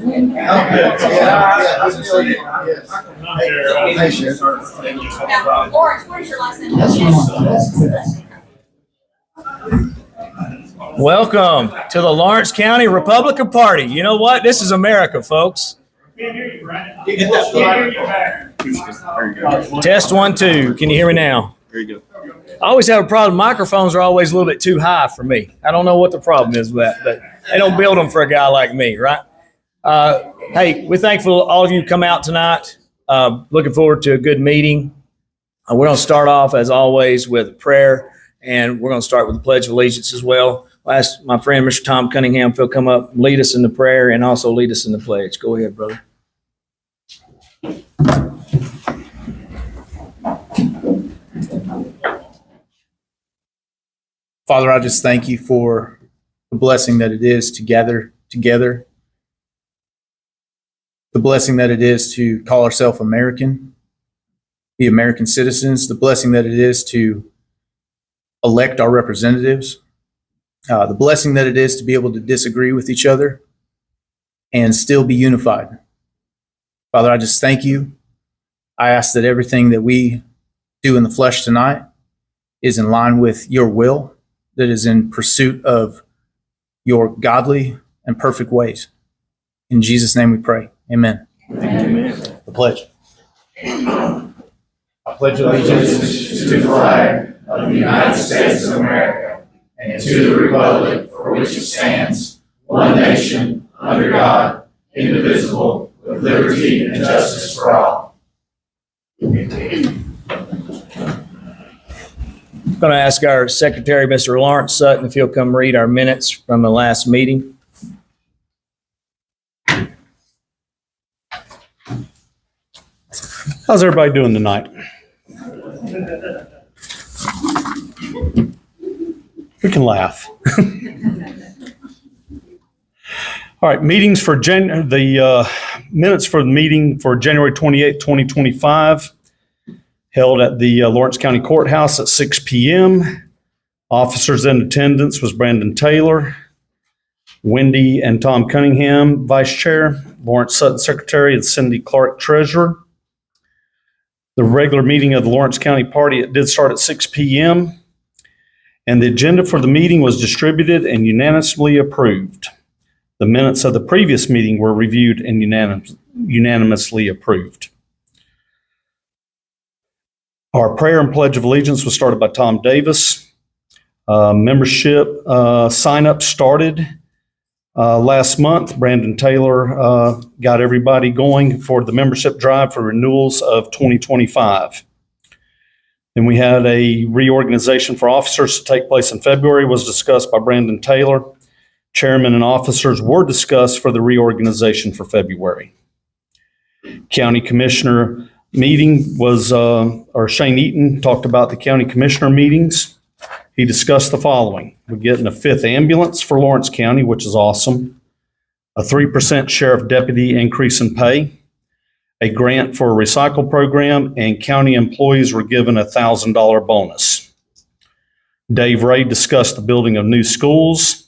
Lawrence, where's your last name? Welcome to the Lawrence County Republican Party. You know what? This is America, folks. Test 1, 2. Can you hear me now? Very good. I always have a problem. Microphones are always a little bit too high for me. I don't know what the problem is with that, but they don't build them for a guy like me, right? Hey, we're thankful all of you come out tonight. Looking forward to a good meeting. We're going to start off, as always, with a prayer, and we're going to start with the Pledge of Allegiance as well. I'll ask my friend, Mr. Tom Cunningham, if he'll come up, lead us in the prayer, and also lead us in the pledge. Go ahead, brother. Father, I just thank you for the blessing that it is to gather together, the blessing that it is to call ourselves American, be American citizens, the blessing that it is to elect our representatives, the blessing that it is to be able to disagree with each other and still be unified. Father, I just thank you. I ask that everything that we do in the flesh tonight is in line with your will, that is in pursuit of your godly and perfect ways. In Jesus' name we pray. Amen. Amen. The pledge. I pledge allegiance to the flag of the United States of America and to the republic for which it stands, one nation, under God, indivisible, with liberty and justice for all. I'm going to ask our secretary, Mr. Lawrence Sutton, if he'll come read our minutes from the last meeting. How's everybody doing tonight? We can laugh. All right, meetings for the minutes for the meeting for January 28, 2025, held at the Lawrence County Courthouse at 6 p.m. Officers in attendance was Brandon Taylor, Wendy and Tom Cunningham, Vice Chair, Lawrence Sutton, Secretary, and Cindy Clark, Treasurer. The regular meeting of the Lawrence County Party, it did start at 6 p.m. And the agenda for the meeting was distributed and unanimously approved. The minutes of the previous meeting were reviewed and unanimously approved. Our prayer and Pledge of Allegiance was started by Tom Davis. Membership sign-up started last month. Brandon Taylor got everybody going for the membership drive for renewals of 2025. Then we had a reorganization for officers to take place in February, was discussed by Brandon Taylor. Chairman and officers were discussed for the reorganization for February. County Commissioner meeting was, Shane Eaton talked about the county commissioner meetings. He discussed the following. We're getting a 5th ambulance for Lawrence County, which is awesome. A 3% sheriff deputy increase in pay. A grant for a recycle program, and county employees were given a $1,000 bonus. Dave Ray discussed the building of new schools,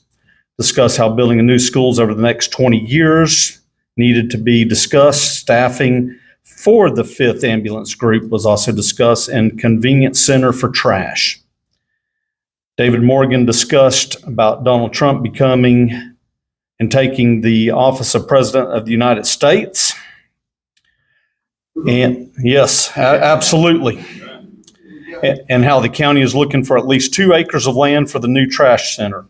discussed how building of new schools over the next 20 years needed to be discussed. Staffing for the 5th ambulance group was also discussed, and convenience center for trash. David Morgan discussed about Donald Trump becoming and taking the office of President of the United States. And yes, absolutely. And how the county is looking for at least 2 acres of land for the new trash center.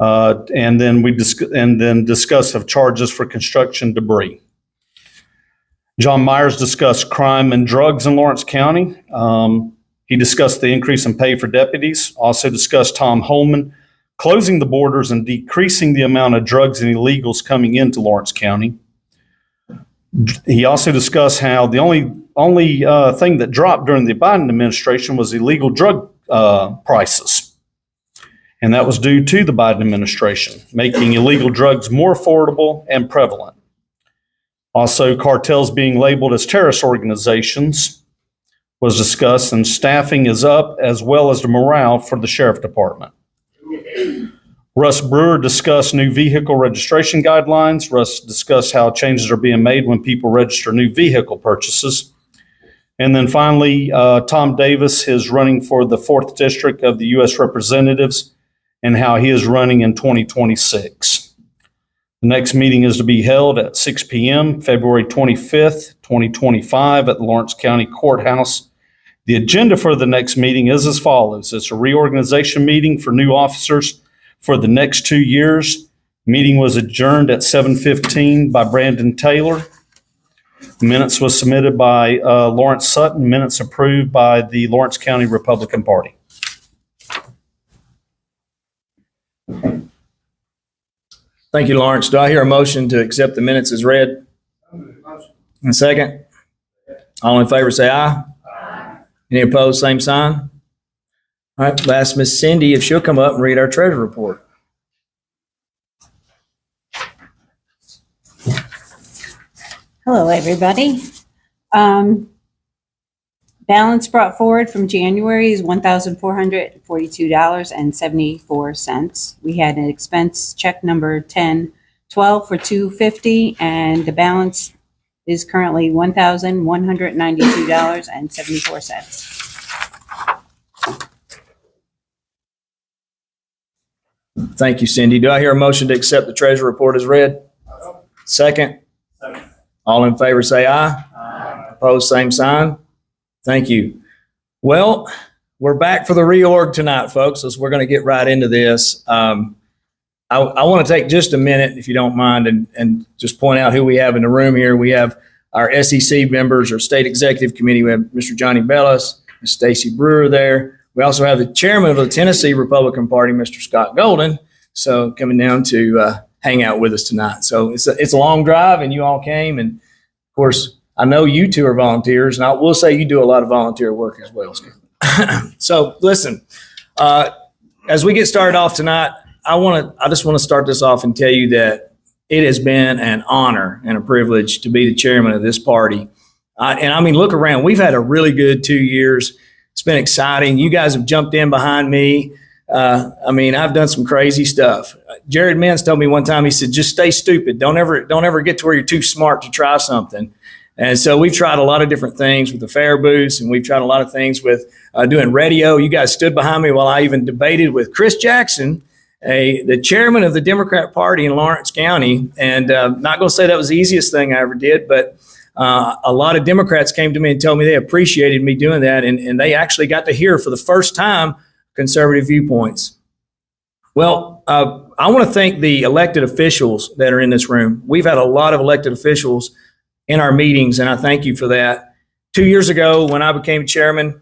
And then discuss of charges for construction debris. John Myers discussed crime and drugs in Lawrence County. He discussed the increase in pay for deputies. Also discussed Tom Holman closing the borders and decreasing the amount of drugs and illegals coming into Lawrence County. He also discussed how the only thing that dropped during the Biden administration was illegal drug prices. And that was due to the Biden administration, making illegal drugs more affordable and prevalent. Also, cartels being labeled as terrorist organizations was discussed, and staffing is up as well as the morale for the sheriff department. Russ Brewer discussed new vehicle registration guidelines. Russ discussed how changes are being made when people register new vehicle purchases. And then finally, Tom Davis is running for the 4th District of the U.S. Representatives and how he is running in 2026. The next meeting is to be held at 6 p.m., February 25th, 2025 at the Lawrence County Courthouse. The agenda for the next meeting is as follows. It's a reorganization meeting for new officers for the next 2 years. Meeting was adjourned at 7:15 by Brandon Taylor. Minutes was submitted by Lawrence Sutton. Minutes approved by the Lawrence County Republican Party. Thank you, Lawrence. Do I hear a motion to accept the minutes as read? A second? All in favor say aye. Any opposed, same sign? All right, we'll ask Miss Cindy if she'll come up and read our treasury report. Hello, everybody. Balance brought forward from January is $1,442.74. We had an expense check number 1012 for $250, and the balance is currently $1,192.74. Thank you, Cindy. Do I hear a motion to accept the treasury report as read? Second? All in favor say aye. Opposed, same sign. Thank you. Well, we're back for the reorg tonight, folks, so we're going to get right into this. I want to take just a minute, if you don't mind, and just point out who we have in the room here. We have our SEC members, our State Executive Committee. We have Mr. Johnny Bellis, Ms. Stacy Brewer there. We also have the chairman of the Tennessee Republican Party, Mr. Scott Golden, so coming down to hang out with us tonight. So it's a long drive, and you all came, and of course, I know you two are volunteers, and I will say you do a lot of volunteer work as well. So listen, as we get started off tonight, I just want to start this off and tell you that it has been an honor and a privilege to be the chairman of this party. And I mean, look around. We've had a really good 2 years. It's been exciting. You guys have jumped in behind me. I mean, I've done some crazy stuff. Jared Mintz told me one time, he said, just stay stupid. Don't ever get to where you're too smart to try something. And so we've tried a lot of different things with the fair booths, and we've tried a lot of things with doing radio. You guys stood behind me while I even debated with Chris Jackson, the chairman of the Democrat Party in Lawrence County. And not going to say that was the easiest thing I ever did, but a lot of Democrats came to me and told me they appreciated me doing that, and they actually got to hear for the first time conservative viewpoints. Well, I want to thank the elected officials that are in this room. We've had a lot of elected officials in our meetings, and I thank you for that. 2 years ago, when I became chairman,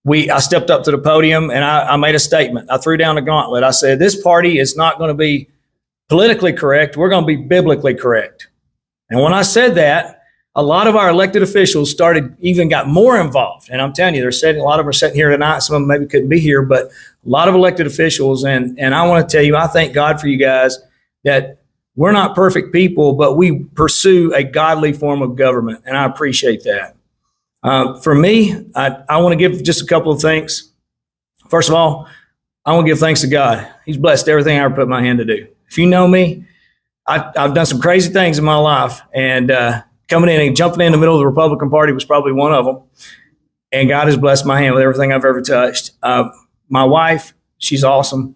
I stepped up to the podium and I made a statement. I threw down the gauntlet. I said, this party is not going to be politically correct. We're going to be biblically correct. And when I said that, a lot of our elected officials got more involved. And I'm telling you, a lot of them are sitting here tonight. Some of them maybe couldn't be here, but a lot of elected officials. And I want to tell you, I thank God for you guys that we're not perfect people, but we pursue a godly form of government, and I appreciate that. For me, I want to give just a couple of thanks. First of all, I want to give thanks to God. He's blessed everything I ever put my hand to do. If you know me, I've done some crazy things in my life, and coming in and jumping in the middle of the Republican Party was probably one of them. And God has blessed my hand with everything I've ever touched. My wife, she's awesome.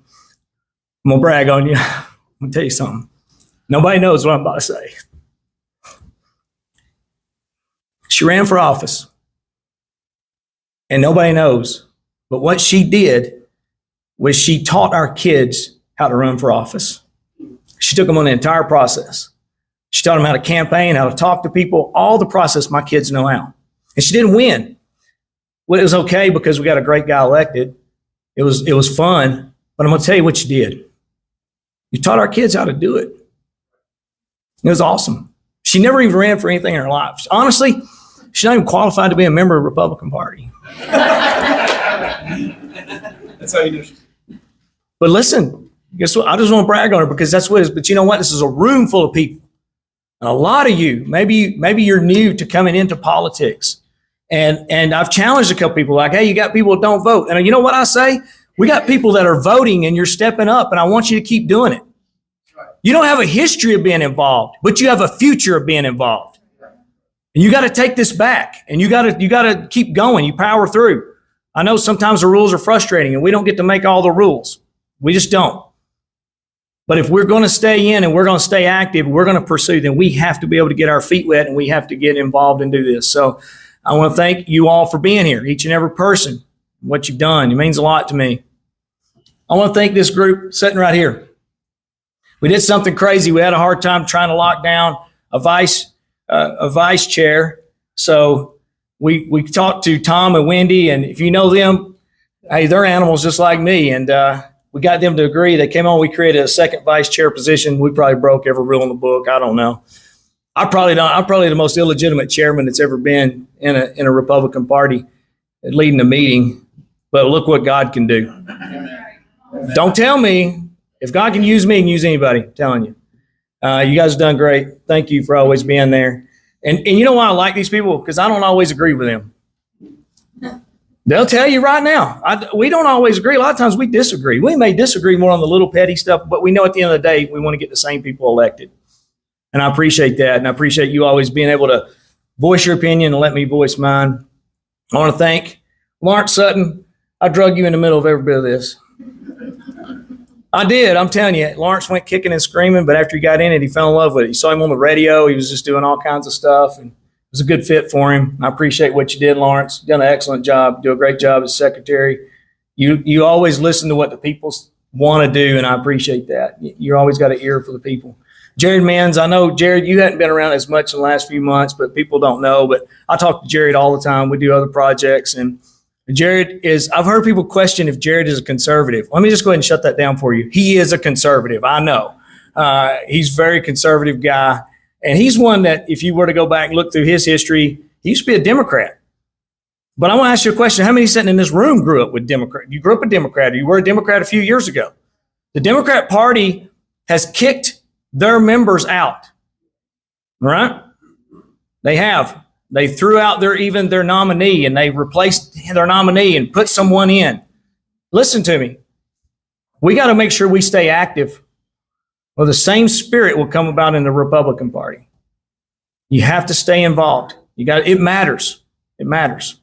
I'm going to brag on you. I'm going to tell you something. Nobody knows what I'm about to say. She ran for office, and nobody knows. But what she did was she taught our kids how to run for office. She took them on the entire process. She taught them how to campaign, how to talk to people, all the process my kids know how. And she didn't win. Well, it was okay because we got a great guy elected. It was fun, but I'm going to tell you what you did. You taught our kids how to do it. It was awesome. She never even ran for anything in her life. Honestly, she's not even qualified to be a member of the Republican Party. That's how you do it. But listen, guess what? I just want to brag on her because that's what it is. But you know what? This is a room full of people. And a lot of you, maybe you're new to coming into politics. And I've challenged a couple people like, hey, you got people that don't vote. And you know what I say? We got people that are voting and you're stepping up, and I want you to keep doing it. You don't have a history of being involved, but you have a future of being involved. And you got to take this back, and you got to keep going. You power through. I know sometimes the rules are frustrating and we don't get to make all the rules. We just don't. But if we're going to stay in and we're going to stay active, we're going to pursue, then we have to be able to get our feet wet and we have to get involved and do this. So I want to thank you all for being here, each and every person, what you've done. It means a lot to me. I want to thank this group sitting right here. We did something crazy. We had a hard time trying to lock down a vice chair. So we talked to Tom and Wendy, and if you know them, hey, they're animals just like me. And we got them to agree. They came on. We created a second vice chair position. We probably broke every rule in the book. I don't know. I'm probably the most illegitimate chairman that's ever been in a Republican Party leading a meeting. But look what God can do. Don't tell me. If God can use me, he can use anybody. I'm telling you. You guys have done great. Thank you for always being there. And you know why I like these people? Because I don't always agree with them. They'll tell you right now. We don't always agree. A lot of times we disagree. We may disagree more on the little petty stuff, but we know at the end of the day, we want to get the same people elected. And I appreciate that. And I appreciate you always being able to voice your opinion and let me voice mine. I want to thank Lawrence Sutton. I drug you in the middle of every bit of this. I did. I'm telling you, Lawrence went kicking and screaming, but after he got in it, he fell in love with it. You saw him on the radio. He was just doing all kinds of stuff, and it was a good fit for him. I appreciate what you did, Lawrence. You've done an excellent job. Do a great job as secretary. You always listen to what the people want to do, and I appreciate that. You always got an ear for the people. Jared Manns, I know, Jared, you hadn't been around as much in the last few months, but people don't know. But I talk to Jared all the time. We do other projects, and Jared I've heard people question if Jared is a conservative. Let me just go ahead and shut that down for you. He is a conservative. I know. He's a very conservative guy. And he's one that if you were to go back and look through his history, he used to be a Democrat. But I want to ask you a question. How many sitting in this room grew up with Democrat? You grew up a Democrat, or you were a Democrat a few years ago. The Democrat Party has kicked their members out. All right? They have. They threw out their nominee, and they replaced their nominee and put someone in. Listen to me. We got to make sure we stay active, or the same spirit will come about in the Republican Party. You have to stay involved. It matters. It matters.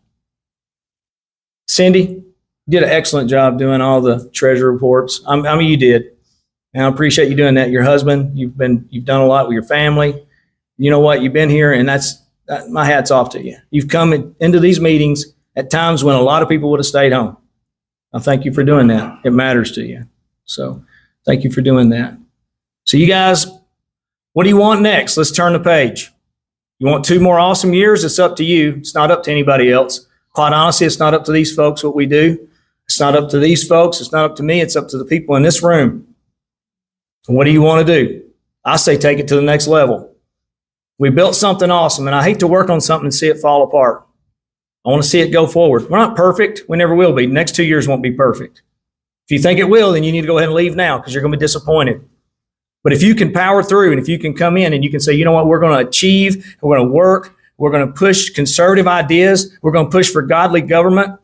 Cindy, you did an excellent job doing all the treasury reports. I mean, you did. And I appreciate you doing that. Your husband, you've done a lot with your family. You know what? You've been here, and my hat's off to you. You've come into these meetings at times when a lot of people would have stayed home. I thank you for doing that. It matters to you. So thank you for doing that. So you guys, what do you want next? Let's turn the page. You want 2 more awesome years? It's up to you. It's not up to anybody else. Quite honestly, it's not up to these folks what we do. It's not up to these folks. It's not up to me. It's up to the people in this room. What do you want to do? I say take it to the next level. We built something awesome, and I hate to work on something and see it fall apart. I want to see it go forward. We're not perfect. We never will be. The next 2 years won't be perfect. If you think it will, then you need to go ahead and leave now because you're going to be disappointed. But if you can power through and if you can come in and you can say, you know what, we're going to achieve, we're going to work, we're going to push conservative ideas, we're going to push for godly government, and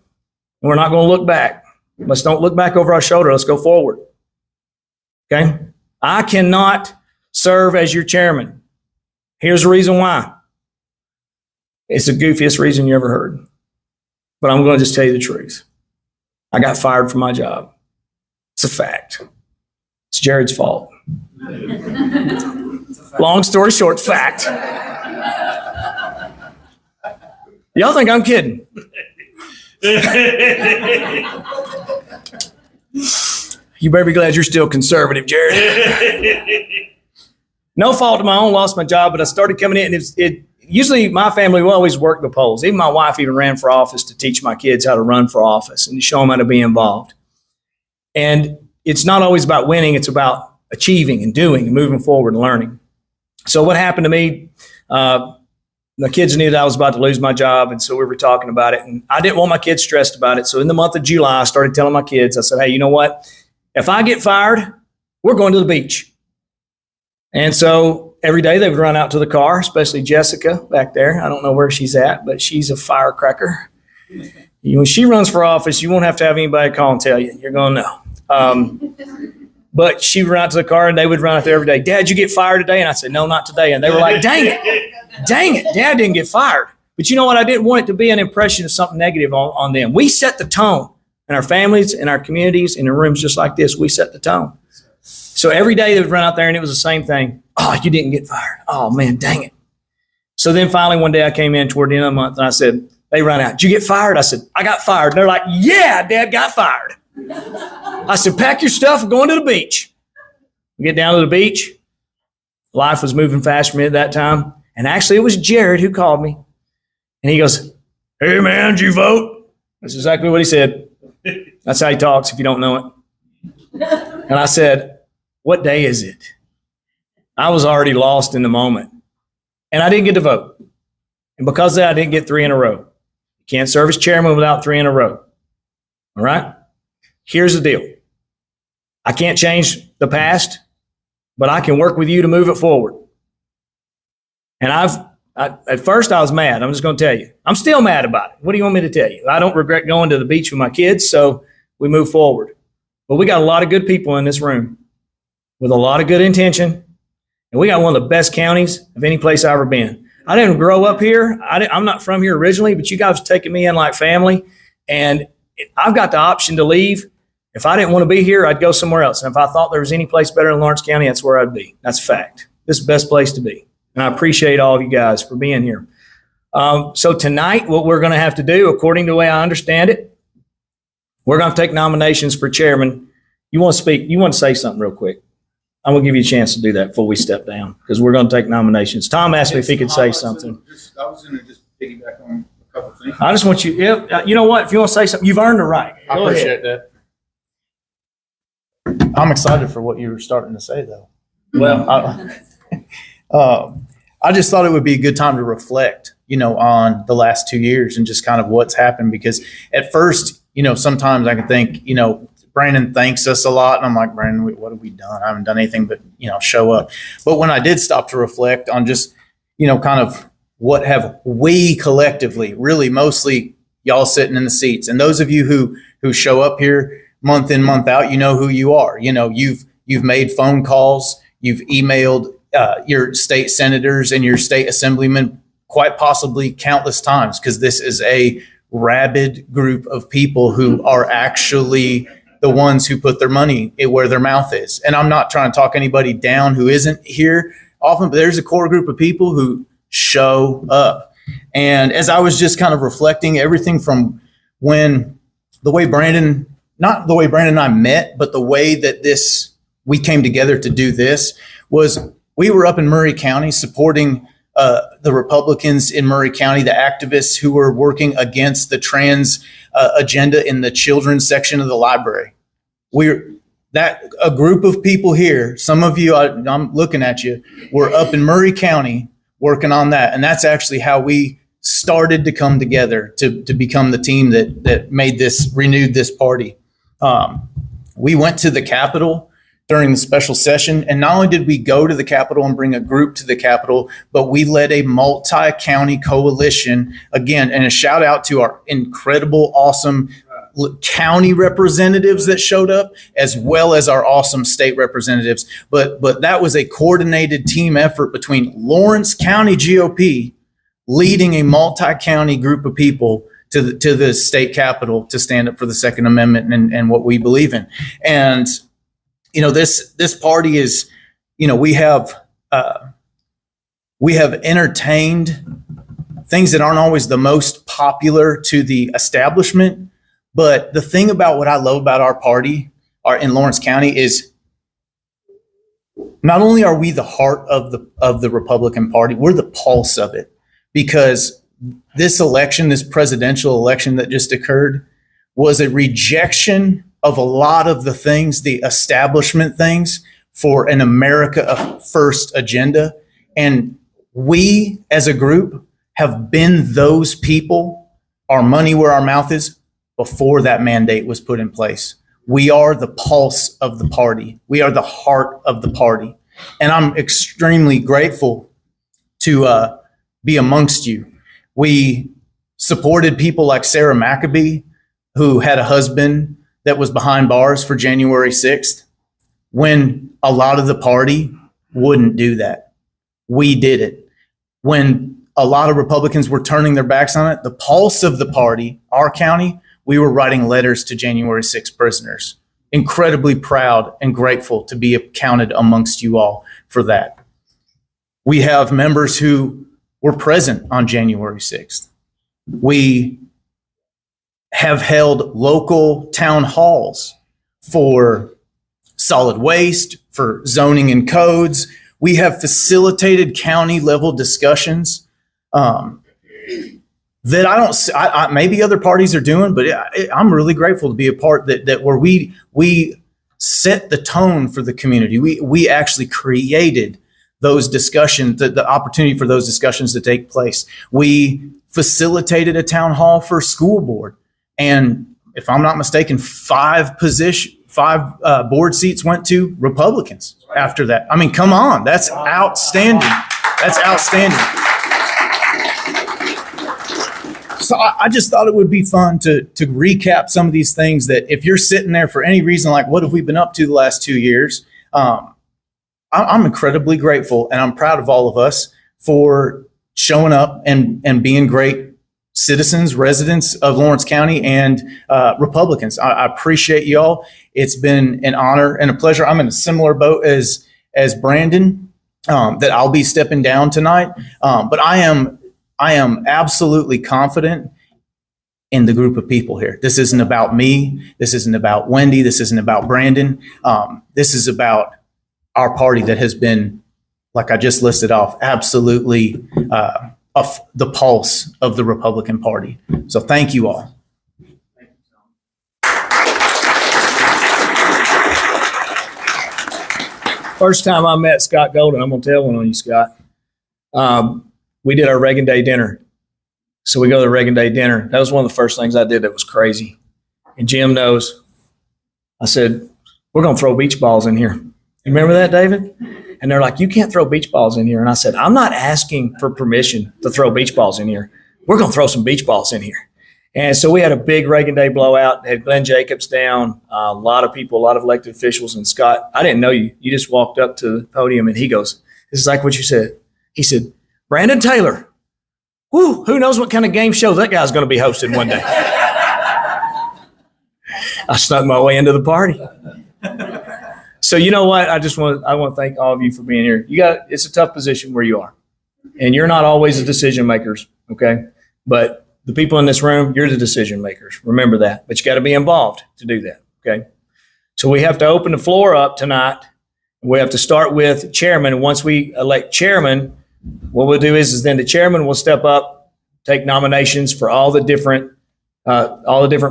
we're not going to look back. Let's don't look back over our shoulder. Let's go forward. Okay? I cannot serve as your chairman. Here's the reason why. It's the goofiest reason you ever heard. But I'm going to just tell you the truth. I got fired from my job. It's a fact. It's Jared's fault. Long story short, fact. Y'all think I'm kidding? You better be glad you're still conservative, Jared. No fault of my own, lost my job, but I started coming in. Usually my family will always work the polls. Even my wife even ran for office to teach my kids how to run for office and to show them how to be involved. And it's not always about winning. It's about achieving and doing and moving forward and learning. So what happened to me, the kids knew that I was about to lose my job. And so we were talking about it. And I didn't want my kids stressed about it. So in the month of July, I started telling my kids, I said, hey, you know what? If I get fired, we're going to the beach. And so every day they would run out to the car, especially Jessica back there. I don't know where she's at, but she's a firecracker. When she runs for office, you won't have to have anybody call and tell you. You're going to know. But she would run out to the car, and they would run out there every day. Dad, you get fired today? And I said, no, not today. And they were like, dang it, Dad didn't get fired. But you know what? I didn't want it to be an impression of something negative on them. We set the tone in our families, in our communities, in the rooms just like this. We set the tone. So every day they would run out there, and it was the same thing. Oh, you didn't get fired. Oh, man, dang it. So then finally one day I came in toward the end of the month, and I said, they run out. Did you get fired? I said, I got fired. And they're like, yeah, Dad got fired. I said, pack your stuff. We're going to the beach. We get down to the beach. Life was moving fast for me at that time. And actually, it was Jared who called me. And he goes, hey, man, did you vote? That's exactly what he said. That's how he talks if you don't know it. And I said, what day is it? I was already lost in the moment. And I didn't get to vote. And because of that, I didn't get 3 in a row. You can't serve as chairman without 3 in a row. All right? Here's the deal. I can't change the past, but I can work with you to move it forward. And at first I was mad. I'm just going to tell you. I'm still mad about it. What do you want me to tell you? I don't regret going to the beach with my kids, so we move forward. But we got a lot of good people in this room with a lot of good intention. And we got one of the best counties of any place I've ever been. I didn't grow up here. I'm not from here originally, but you guys have taken me in like family. And I've got the option to leave. If I didn't want to be here, I'd go somewhere else. And if I thought there was any place better in Lawrence County, that's where I'd be. That's a fact. This is the best place to be. And I appreciate all of you guys for being here. So tonight, what we're going to have to do, according to the way I understand it, we're going to take nominations for chairman. You want to speak? You want to say something real quick? I'm going to give you a chance to do that before we step down because we're going to take nominations. Tom asked me if he could say something. I was going to just piggyback on a couple of things. I just want you, you know what? If you want to say something, you've earned the right. I appreciate that. I'm excited for what you were starting to say, though. Well, I just thought it would be a good time to reflect, on the last 2 years and just kind of what's happened. Because at first, sometimes I can think, Brandon thanks us a lot. And I'm like, Brandon, what have we done? I haven't done anything but, show up. But when I did stop to reflect on just, kind of what have we collectively, really mostly y'all sitting in the seats. And those of you who show up here month in, month out, you know who you are. You've made phone calls, you've emailed your state senators and your state assemblymen quite possibly countless times, because this is a rabid group of people who are actually the ones who put their money where their mouth is. And I'm not trying to talk anybody down who isn't here often, but there's a core group of people who show up. And as I was just kind of reflecting, everything from when the way Brandon, not the way Brandon and I met, but the way that we came together to do this was we were up in Murray County supporting the Republicans in Murray County, the activists who were working against the trans agenda in the children's section of the library. A group of people here, some of you, I'm looking at you, were up in Murray County working on that. And that's actually how we started to come together to become the team that renewed this party. We went to the Capitol during the special session. And not only did we go to the Capitol and bring a group to the Capitol, but we led a multi-county coalition again. And a shout out to our incredible, awesome county representatives that showed up, as well as our awesome state representatives. But that was a coordinated team effort between Lawrence County GOP leading a multi-county group of people to the state capitol to stand up for the Second Amendment and what we believe in. And this party is, we have entertained things that aren't always the most popular to the establishment. But the thing about what I love about our party in Lawrence County is not only are we the heart of the Republican Party, we're the pulse of it. Because this election, this presidential election that just occurred, was a rejection of a lot of the things, the establishment things, for an America First agenda. And we as a group have been those people, our money where our mouth is, before that mandate was put in place. We are the pulse of the party. We are the heart of the party. And I'm extremely grateful to be amongst you. supported people like Sarah Maccabee, who had a husband that was behind bars for January 6th, when a lot of the party wouldn't do that. We did it. When a lot of Republicans were turning their backs on it, the pulse of the party, our county, we were writing letters to January 6 prisoners. Incredibly proud and grateful to be counted amongst you all for that. We have members who were present on January 6th. We have held local town halls for solid waste, for zoning and codes. We have facilitated county level discussions that maybe other parties are doing, but I'm really grateful to be a part that where we set the tone for the community. We actually created those discussions, the opportunity for those discussions to take place. We facilitated a town hall for school board. And if I'm not mistaken, 5 board seats went to Republicans after that. I mean, come on, that's outstanding. That's outstanding. So I just thought it would be fun to recap some of these things that if you're sitting there for any reason, like what have we been up to the last 2 years? I'm incredibly grateful and I'm proud of all of us for showing up and being great citizens, residents of Lawrence County, and Republicans. I appreciate y'all. It's been an honor and a pleasure. I'm in a similar boat as Brandon, that I'll be stepping down tonight. But I am absolutely confident in the group of people here. This isn't about me. This isn't about Wendy. This isn't about Brandon. This is about our party that has been, like I just listed off, absolutely of the pulse of the Republican Party. So thank you all. First time I met Scott Golden, I'm going to tell one on you, Scott. We did our Reagan Day dinner. So we go to the Reagan Day dinner. That was one of the first things I did that was crazy. And Jim knows. I said, we're going to throw beach balls in here. You remember that, David? And they're like, you can't throw beach balls in here. And I said, I'm not asking for permission to throw beach balls in here. We're going to throw some beach balls in here. And so we had a big Reagan Day blowout. Had Glenn Jacobs down, a lot of people, a lot of elected officials. And Scott, I didn't know you. You just walked up to the podium and he goes, this is like what you said. He said, Brandon Taylor, who knows what kind of game show that guy's going to be hosting one day. I snuck my way into the party. So you know what? I want to thank all of you for being here. It's a tough position where you are. And you're not always the decision makers, okay? But the people in this room, you're the decision makers. Remember that. But you got to be involved to do that, okay? So we have to open the floor up tonight. We have to start with chairman. And once we elect chairman, what we'll do is then the chairman will step up, take nominations for all the different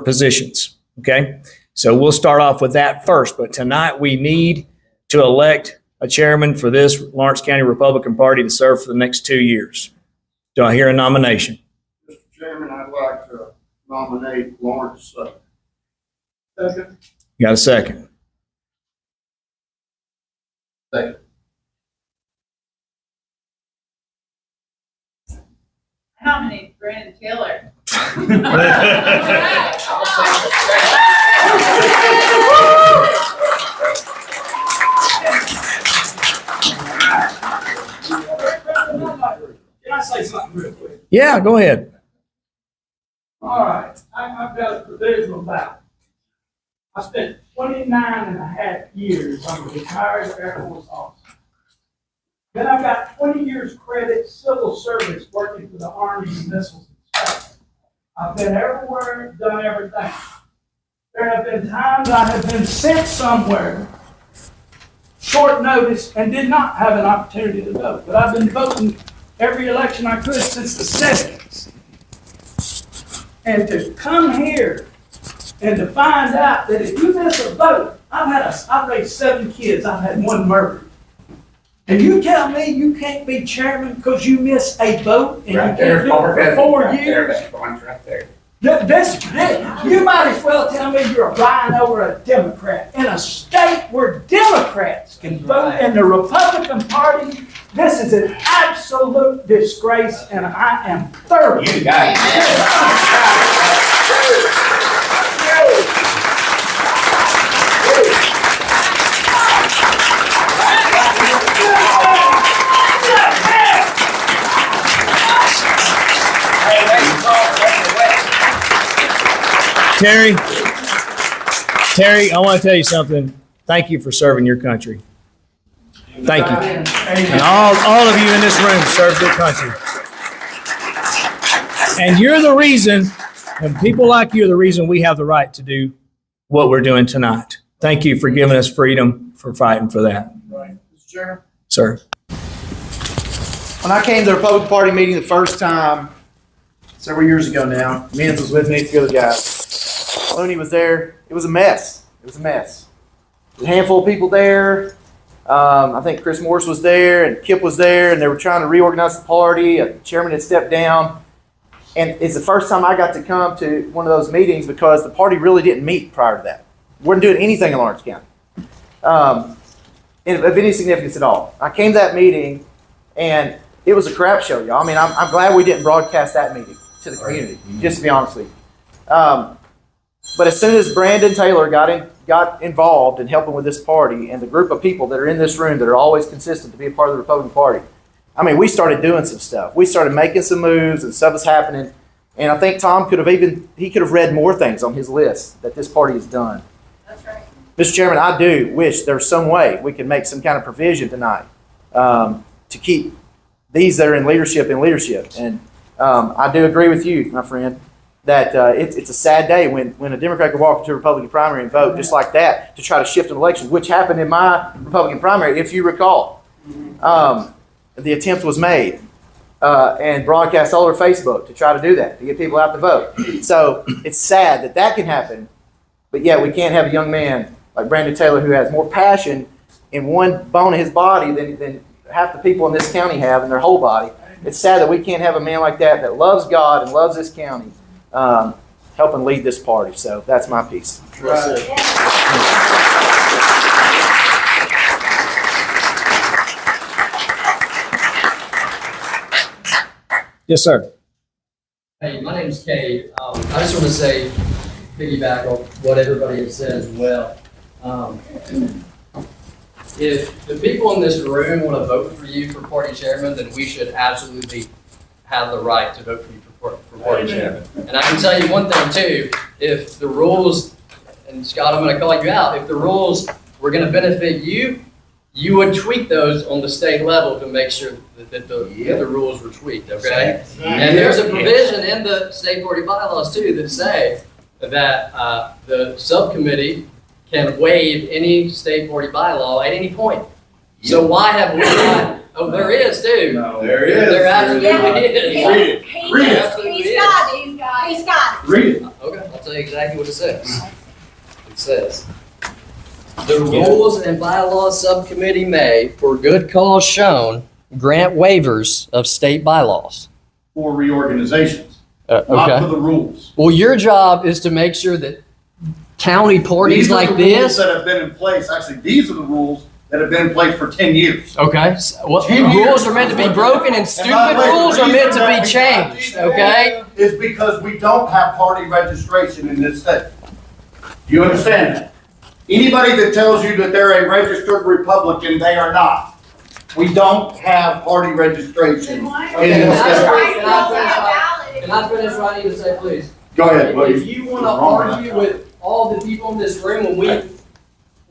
positions, okay? So we'll start off with that first, but tonight we need to elect a chairman for this Lawrence County Republican Party to serve for the next 2 years. Do I hear a nomination? Mr. Chairman, I'd like to nominate Lawrence. Second. You got a second? Second. Nominate Brandon Taylor. Can I say something real quick? Yeah, go ahead. All right, I've got a provisional ballot. I spent 29 and a half years on a retired Air Force officer. Then I've got 20 years credit civil service working for the Army and Missiles and Space. I've been everywhere, done everything. There have been times I have been sent somewhere, short notice, and did not have an opportunity to vote. But I've been voting every election I could since the 70s. And to come here and to find out that if you miss a vote, I've raised 7 kids, I've had 1 murder. And you tell me you can't be chairman because you miss a vote and you can't do it for 4 years? That point's right there. You might as well tell me you're lying over a Democrat. In a state where Democrats can vote in the Republican Party, this is an absolute disgrace, and I am thoroughly. You got Terry, I want to tell you something. Thank you for serving your country. Thank you. And all of you in this room served your country. And you're the reason, and people like you are the reason we have the right to do what we're doing tonight. Thank you for giving us freedom, for fighting for that. Mr. Chairman? Sir. When I came to the Republican Party meeting the first time, several years ago now, Menz was with me, a few other guys. Looney was there. It was a mess. It was a mess. There was a handful of people there. I think Chris Morris was there and Kip was there, and they were trying to reorganize the party. The chairman had stepped down. And it's the first time I got to come to one of those meetings because the party really didn't meet prior to that. Wasn't doing anything in Lawrence County of any significance at all. I came to that meeting, and it was a crap show, y'all. I mean, I'm glad we didn't broadcast that meeting to the community, just to be honest with you. But as soon as Brandon Taylor got involved in helping with this party and the group of people that are in this room that are always consistent to be a part of the Republican Party, I mean, we started doing some stuff. We started making some moves and stuff was happening. And I think Tom could have read more things on his list that this party has done. That's right. Mr. Chairman, I do wish there's some way we can make some kind of provision tonight to keep these that are in leadership. And I do agree with you, my friend, that it's a sad day when a Democrat can walk into a Republican primary and vote just like that to try to shift an election, which happened in my Republican primary, if you recall. The attempt was made and broadcast all over Facebook to try to do that, to get people out to vote. So it's sad that can happen, but yet we can't have a young man like Brandon Taylor who has more passion in one bone of his body than half the people in this county have in their whole body. It's sad that we can't have a man like that loves God and loves this county helping lead this party. So that's my piece. Yes, sir. Hey, my name's Cade. I just want to say, piggyback on what everybody has said as well. If the people in this room want to vote for you for party chairman, then we should absolutely have the right to vote for you for party chairman. And I can tell you one thing too, if the rules, and Scott, I'm going to call you out, if the rules were going to benefit you, you would tweak those on the state level to make sure that the rules were tweaked, okay? And there's a provision in the state party bylaws too that say that the subcommittee can waive any state party bylaw at any point. So why have we not? Oh, there is too. No, there is. There absolutely is. Read it. Read it. He's got it. Read it. Okay, I'll tell you exactly what it says. It says, the Rules and Bylaws Subcommittee may, for good cause shown, grant waivers of state bylaws. For reorganizations, not for Okay. the rules. Well, your job is to make sure that county parties These are like the rules this. that have been in place. Actually, these are the rules that have been in place for 10 years. Okay. Well, 10 years. rules are meant to be broken and by stupid the way, rules the are meant reason to that be we changed. have these Okay. Is because we don't have party registration in this state. Do you understand that? Anybody that tells you that they're a registered Republican, they are not. We don't have party registration in Okay, this state. Can I finish what I need to say, please? Go ahead, If buddy. you want to argue with all the people in this room when we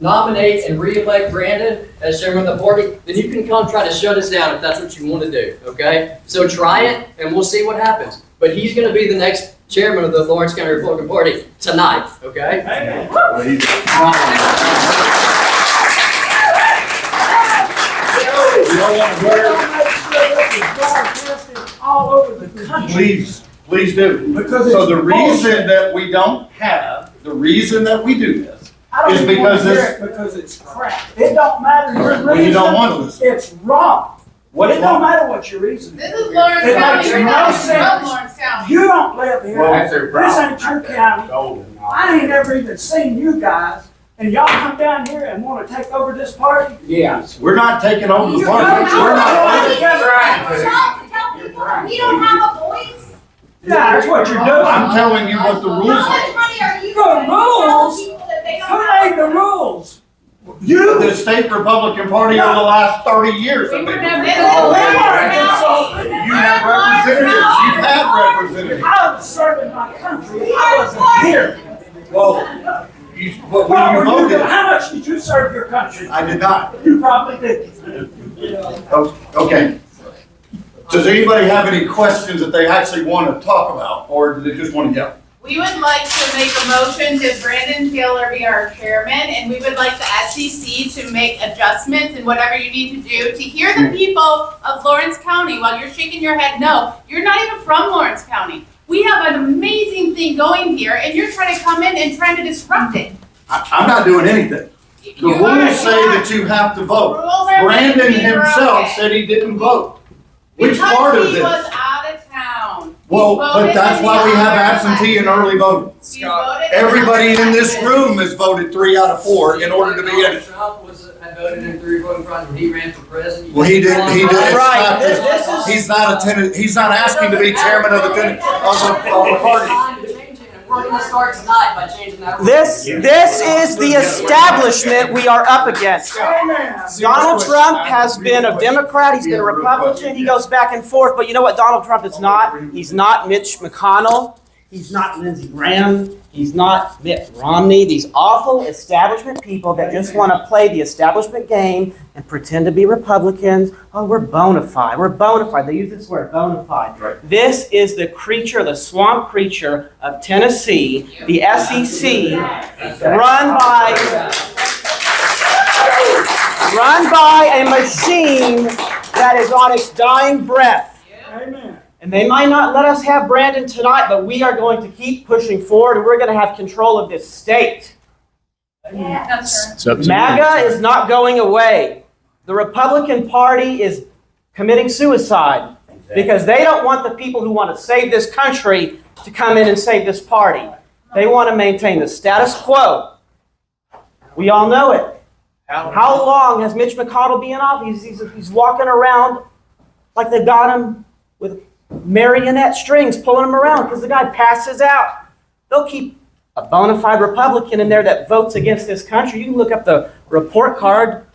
nominate and re-elect Brandon as chairman of the party, then you can come try to shut us down if that's what you want to do, okay? So try it, and we'll see what happens. But he's going to be the next chairman of the Lawrence County Republican Party tonight, okay? All over the country. Please do. Because So it's the reason bullshit. that we don't have, the reason that we do this, I don't is even because want to hear this- it because it's crap. It don't matter your Well, you don't reason. want to listen. It's wrong. It don't matter what your reason This is. is Lawrence It County, makes you're no not sense. from Lawrence County. You don't live here. Well, that's their This ain't problem. your county. I ain't ever even seen you guys, and y'all come down here and want to take over this party? Yes. We're not taking over the You party. don't We're know. not. We don't have a voice. Yeah, that's what you're I'm doing. telling you what the How rules much are. money are you The gonna tell rules? people that they don't Who have? made the rules? The You. state Republican Party over the last 30 years. We have were been never. doing it. Oh, we weren't consulted. You have representatives. You've had representatives. I was serving my country. I wasn't here. Well, but What when were you you doing? voted, How much did you serve your country? I did not. You probably did. Okay. Does anybody have any questions that they actually want to talk about, or do they just want to yell? We would like to make a motion to Brandon Taylor be our chairman, and we would like the SEC to make adjustments and whatever you need to do to hear the people of Lawrence County. While you're shaking your head, no, you're not even from Lawrence County. We have an amazing thing going here, and you're trying to come in and trying to disrupt it. I'm not doing anything. The You are- rules say that you have to vote. Rules are Brandon meant to be himself broken. said he didn't vote. Which Because part of he this? was out of town. He Well, but voted that's in why the we have other absentee and election. early voting. He voted in Everybody other in this elections. room has voted 3 out of 4 in order to be in it. Trump had voted in 3 voting process when he ran for president. Well, he didn't, it's Right, not this just- is- he's not asking to be chairman of the party. We're gonna start tonight by changing that. This is the establishment we are up against. Donald Trump has been a Democrat, he's been a Republican, he goes back and forth, but you know what Donald Trump is not? He's not Mitch McConnell, he's not Lindsey Graham, he's not Mitt Romney, these awful establishment people that just want to play the establishment game and pretend to be Republicans. Oh, we're bona fide, they use this word, bona fide. This is the creature, the swamp creature of Tennessee, the SEC, run by a machine that is on its dying breath. Amen. And they might not let us have Brandon tonight, but we are going to keep pushing forward, and we're going to have control of this state. Yes, sir. MAGA is not going away. The Republican Party is committing suicide because they don't want the people who want to save this country to come in and save this party. They want to maintain the status quo. We all know it. How long has Mitch McConnell been in office? He's walking around like they've got him with marionette strings pulling him around because the guy passes out. They'll keep a bona fide Republican in there that votes against this country. You can look up the report card.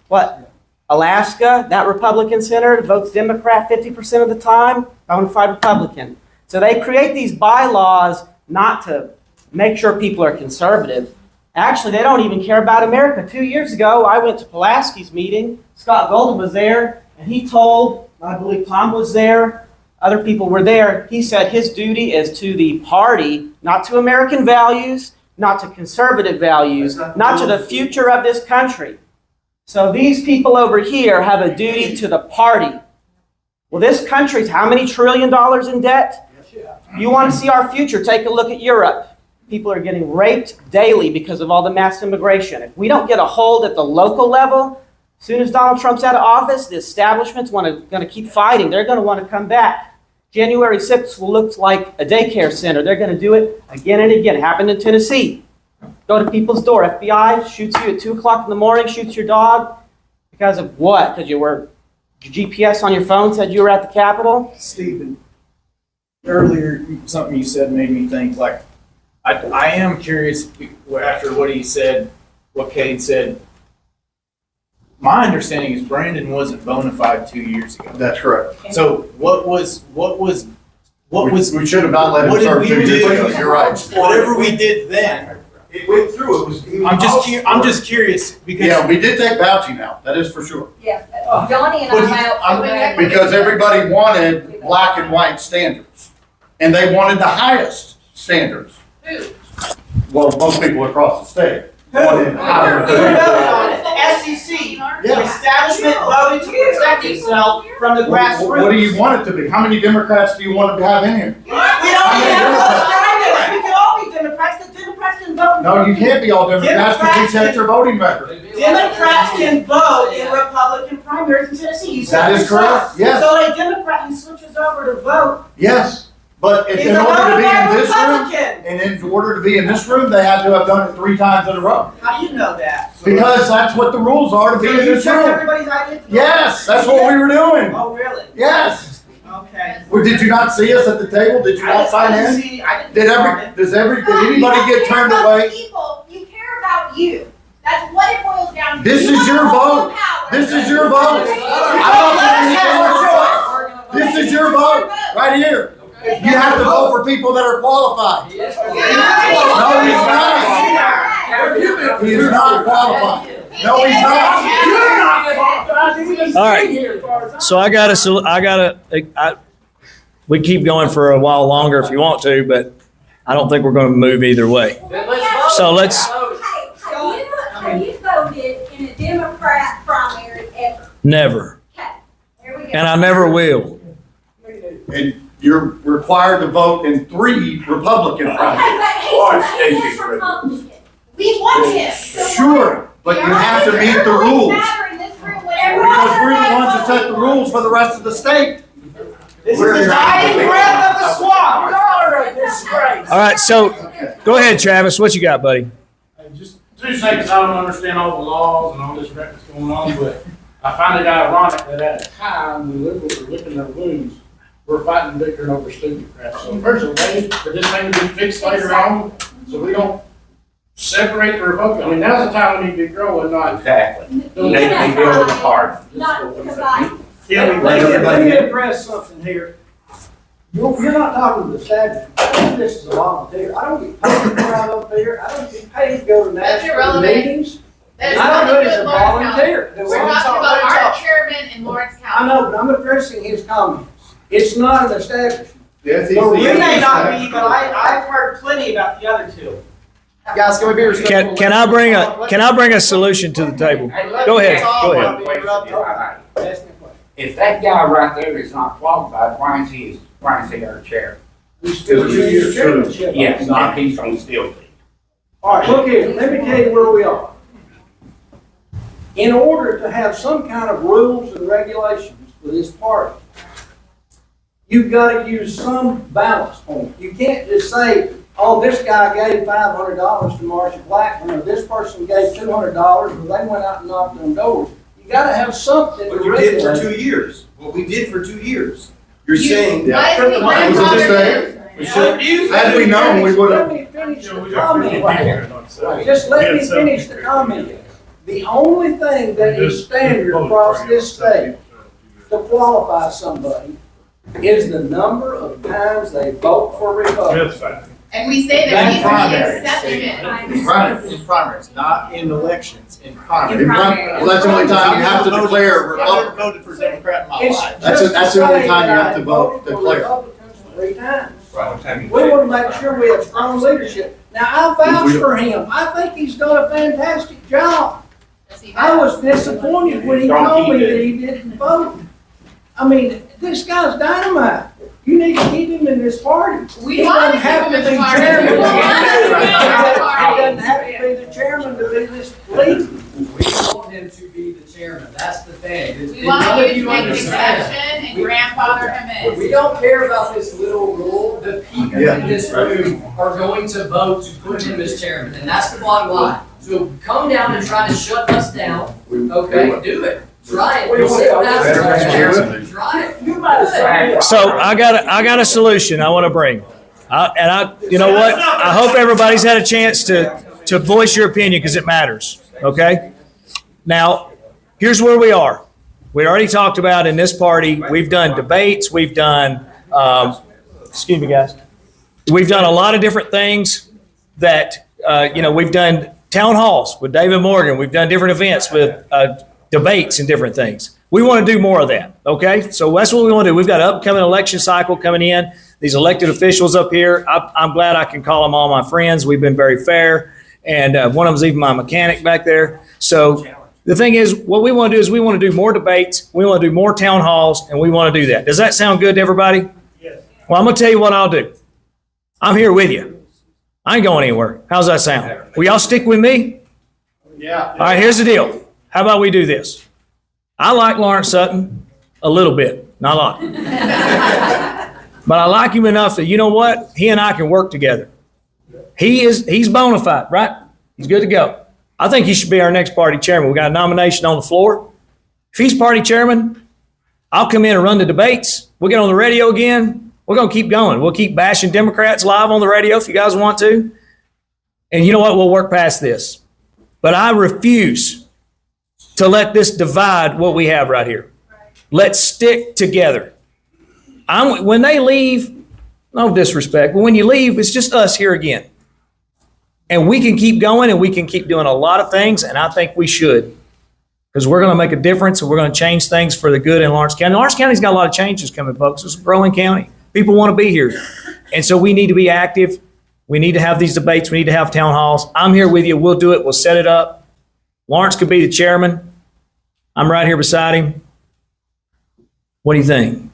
Alaska, that Republican senator votes Democrat 50% of the time, bona fide Republican. So they create these bylaws not to make sure people are conservative. Actually, they don't even care about America. 2 years ago, I went to Pulaski's meeting. Scott Golden was there, and he told, I believe Tom was there, other people were there. He said his duty is to the party, not to American values, not to conservative values, not to the future of this country. So these people over here have a duty to the party. Well, this country's how many $1 trillion in debt? You want to see our future? Take a look at Europe. People are getting raped daily because of all the mass immigration. If we don't get a hold at the local level, as soon as Donald Trump's out of office, the establishment's going to keep fighting. They're going to want to come back. January 6th will look like a daycare center. They're going to do it again and again. It happened in Tennessee. Go to people's door. FBI shoots you at 2 o'clock in the morning, shoots your dog. Because of what? Because your GPS on your phone said you were at the Capitol? Stephen, earlier, something you said made me think, like, I am curious after what he said, what Cade said. My understanding is Brandon wasn't bona fide 2 years ago. That's correct. So what was We should have not let him what did serve we 2 years do? ago. You're right. Whatever we did then. It went through, it was. I'm just curious because Yeah, we did take vouching out, that is for sure. Yeah, Johnny and But I. Because everybody wanted black and white standards. And they wanted the highest standards. Who? Well, most people across the state. Who? Higher. The SEC. The establishment voted to protect itself from the grassroots. What do you want it to be? How many Democrats do you want to have in here? We don't even have those candidates. We can all be Democrats. The Democrats can vote. No, you can't be all Democrats because we checked your voting record. Democrats can vote in Republican primaries. primaries in Tennessee. You That said is correct, yes. So a Democrat who switches over to vote Yes, but is in a order to bona be in fide this room, Republican. and in order to be in this room, they had to have done it 3 times in a row. How do you know that? Because that's what the rules are to be So in you this checked room. everybody's identity? Yes, that's what we were doing. Oh, really? Yes. Okay. Well, did you not see us at the table? Did you not sign in? Did anybody get turned away? People, you care about you. That's what it boils down to. This You is your want all vote. the power. This is your vote. This is your vote, right here. You have to vote for people that are qualified. Yes. No, he's not. He is not qualified. No, he's not. You're not qualified to even All right. sit here as far as we keep going for a while longer if you want to, but I don't think we're going to move either way. Then let's vote. So let's- Hey, have you voted in a Democrat primary ever? Never. Okay, there we go. And I never will. And you're required to vote in 3 Republican Okay, primaries. but he's running as Republican. We want him. So Sure, but you have to meet the rules. Matter in this room, whatever. Because we're the ones that set the rules for the rest of the state. This is the dying breath of the swamp. Y'all are a disgrace. All right, so go ahead, Travis. What you got, buddy? Just 2 seconds, I don't understand all the laws and all this crap that's going on, but I find it ironic that at a time when liberals are licking their wounds, we're fighting bickering over stupid crap. So first of all, for this thing to be fixed later on, so we don't separate the Republican. I mean, now's the time we need to be growing, not. Exactly. Don't They can be building apart. Not divided. Let me address something here. You're not talking to the establishment. I think this is a volunteer. I don't get paid to go out up there. I don't get paid to go to That's national irrelevant. meetings. That is I don't do nothing it as to a Lawrence County. volunteer. We're talking about our chairman in Lawrence I County. know, but I'm addressing his comments. It's not an establishment. Yes, You may not be, but I've heard plenty about the other 2. Guys, can we be respectful? Can I bring a solution to the table? Go ahead. Go ahead. Ask me a question. If that guy right there is not qualified, why is he our chair? He's still 2 years chairmanship. Yes, not he's gonna still be. All right, look here, let me tell you where we are. In order to have some kind of rules and regulations for this party, you've got to use some balance point. You can't just say, oh, this guy gave $500 to Marsha Blackman, or this person gave $200, or they went out and knocked on doors. You got to have something to What you did for regulate. 2 years, what we did for 2 years. You're You- saying, Why is he Was it just grandfathered in? We should, had we known, we would Let have. me finish the comment. Just let me finish the comment. The only thing that is standard across this state to qualify somebody is the number of times they vote for Republican. And we say that That's he's primary. the exception. Right. In primaries, not in elections, in primaries. Well, that's the only time you have to declare I've never Republican. voted for a Democrat in my It's life. That's just that's to the only say time you that have I to vote, voted for declare. Republicans 3 times. Right. We want to make sure we have strong leadership. Now, I vouch for him. I think he's done a fantastic job. Yes, he I has. was disappointed when he told me that he didn't vote. I mean, this guy's dynamite. You need to keep him in this party. We He want to doesn't have keep him in to the be party. chairman. We want him to be in the party. He doesn't have to be the chairman to be this league. We want him to be the chairman, that's the thing. We want you to make an exception and grandfather him in. We don't care about this little rule, the people in this room are going to vote to put him as chairman, and that's the bottom line. So come down and try to shut us down, okay, do it, try it. We'll see what happens. Try it. You might have said this. So I got a solution I want to bring. You know what? I hope everybody's had a chance to voice your opinion because it matters. Okay. Now, here's where we are. We already talked about in this party. We've done debates. We've done. Excuse me, guys. We've done a lot of different things that we've done town halls with David Morgan. We've done different events with debates and different things. We want to do more of that, okay? So that's what we want to do. We've got an upcoming election cycle coming in. These elected officials up here, I'm glad I can call them all my friends. We've been very fair, and one of them's even my mechanic back there. So the thing is, what we want to do is we want to do more debates, we want to do more town halls, and we want to do that. Does that sound good to everybody? Yes. Well, I'm going to tell you what I'll do. I'm here with you. I ain't going anywhere. How's that sound? Will y'all stick with me? Yeah. All right, here's the deal. How about we do this? I like Lawrence Sutton a little bit, not a lot. But I like him enough that, you know what? He and I can work together. He's bona fide, right? He's good to go. I think he should be our next party chairman. We got a nomination on the floor. If he's party chairman, I'll come in and run the debates. We'll get on the radio again. We're going to keep going. We'll keep bashing Democrats live on the radio if you guys want to. And you know what? We'll work past this. But I refuse to let this divide what we have right here. Let's stick together. When they leave, no disrespect, but when you leave, it's just us here again. And we can keep going and we can keep doing a lot of things, and I think we should. Because we're going to make a difference and we're going to change things for the good in Lawrence County. Lawrence County's got a lot of changes coming, folks. It's a growing county. People want to be here. And so we need to be active. We need to have these debates. We need to have town halls. I'm here with you. We'll do it. We'll set it up. Lawrence could be the chairman. I'm right here beside him. What do you think?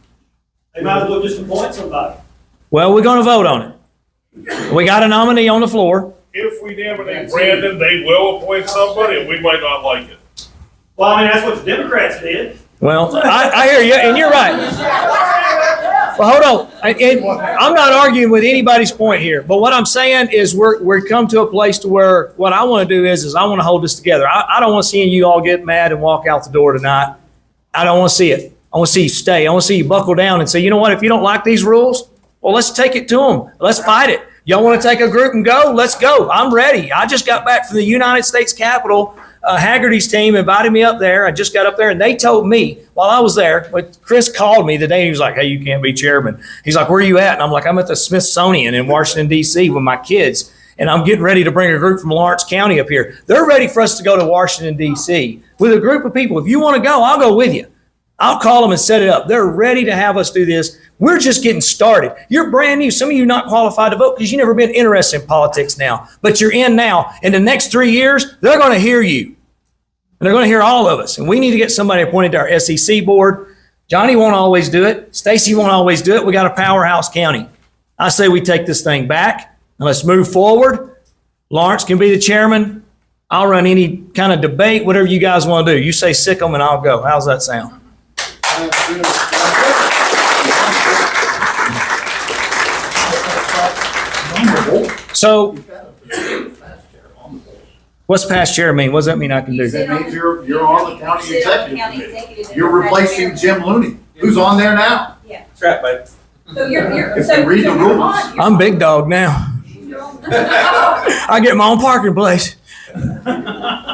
They might as well just appoint somebody. Well, we're going to vote on it. We got a nominee on the floor. If we nominate Brandon, they will appoint somebody, and we might not like it. Well, I mean, that's what the Democrats did. Well, I hear you, and you're right. Well, hold on. I'm not arguing with anybody's point here, but what I'm saying is we're come to a place to where what I want to do is I want to hold this together. I don't want to see you all get mad and walk out the door tonight. I don't want to see it. I want to see you stay. I want to see you buckle down and say, you know what, if you don't like these rules, well, let's take it to them. Let's fight it. Y'all want to take a group and go? Let's go. I'm ready. I just got back from the United States Capitol. Haggerty's team invited me up there. I just got up there, and they told me while I was there, but Chris called me the day, and he was like, hey, you can't be chairman. He's like, where are you at? And I'm like, I'm at the Smithsonian in Washington, D.C. with my kids, and I'm getting ready to bring a group from Lawrence County up here. They're ready for us to go to Washington, D.C. with a group of people. If you want to go, I'll go with you. I'll call them and set it up. They're ready to have us do this. We're just getting started. You're brand new. Some of you not qualified to vote because you've never been interested in politics now, but you're in now. In the next 3 years, they're going to hear you. And they're going to hear all of us. And we need to get somebody appointed to our SEC board. Johnny won't always do it. Stacy won't always do it. We got a powerhouse county. I say we take this thing back and let's move forward. Lawrence can be the chairman. I'll run any kind of debate, whatever you guys want to do. You say sick 'em and I'll go. How's that sound? So, what's past chair mean? What does that mean I can do? That means you're on the county executive. You're replacing Jim Looney, who's on there now. That's right, baby. So you're, If you read the rules. I'm big dog now. I get my own parking place.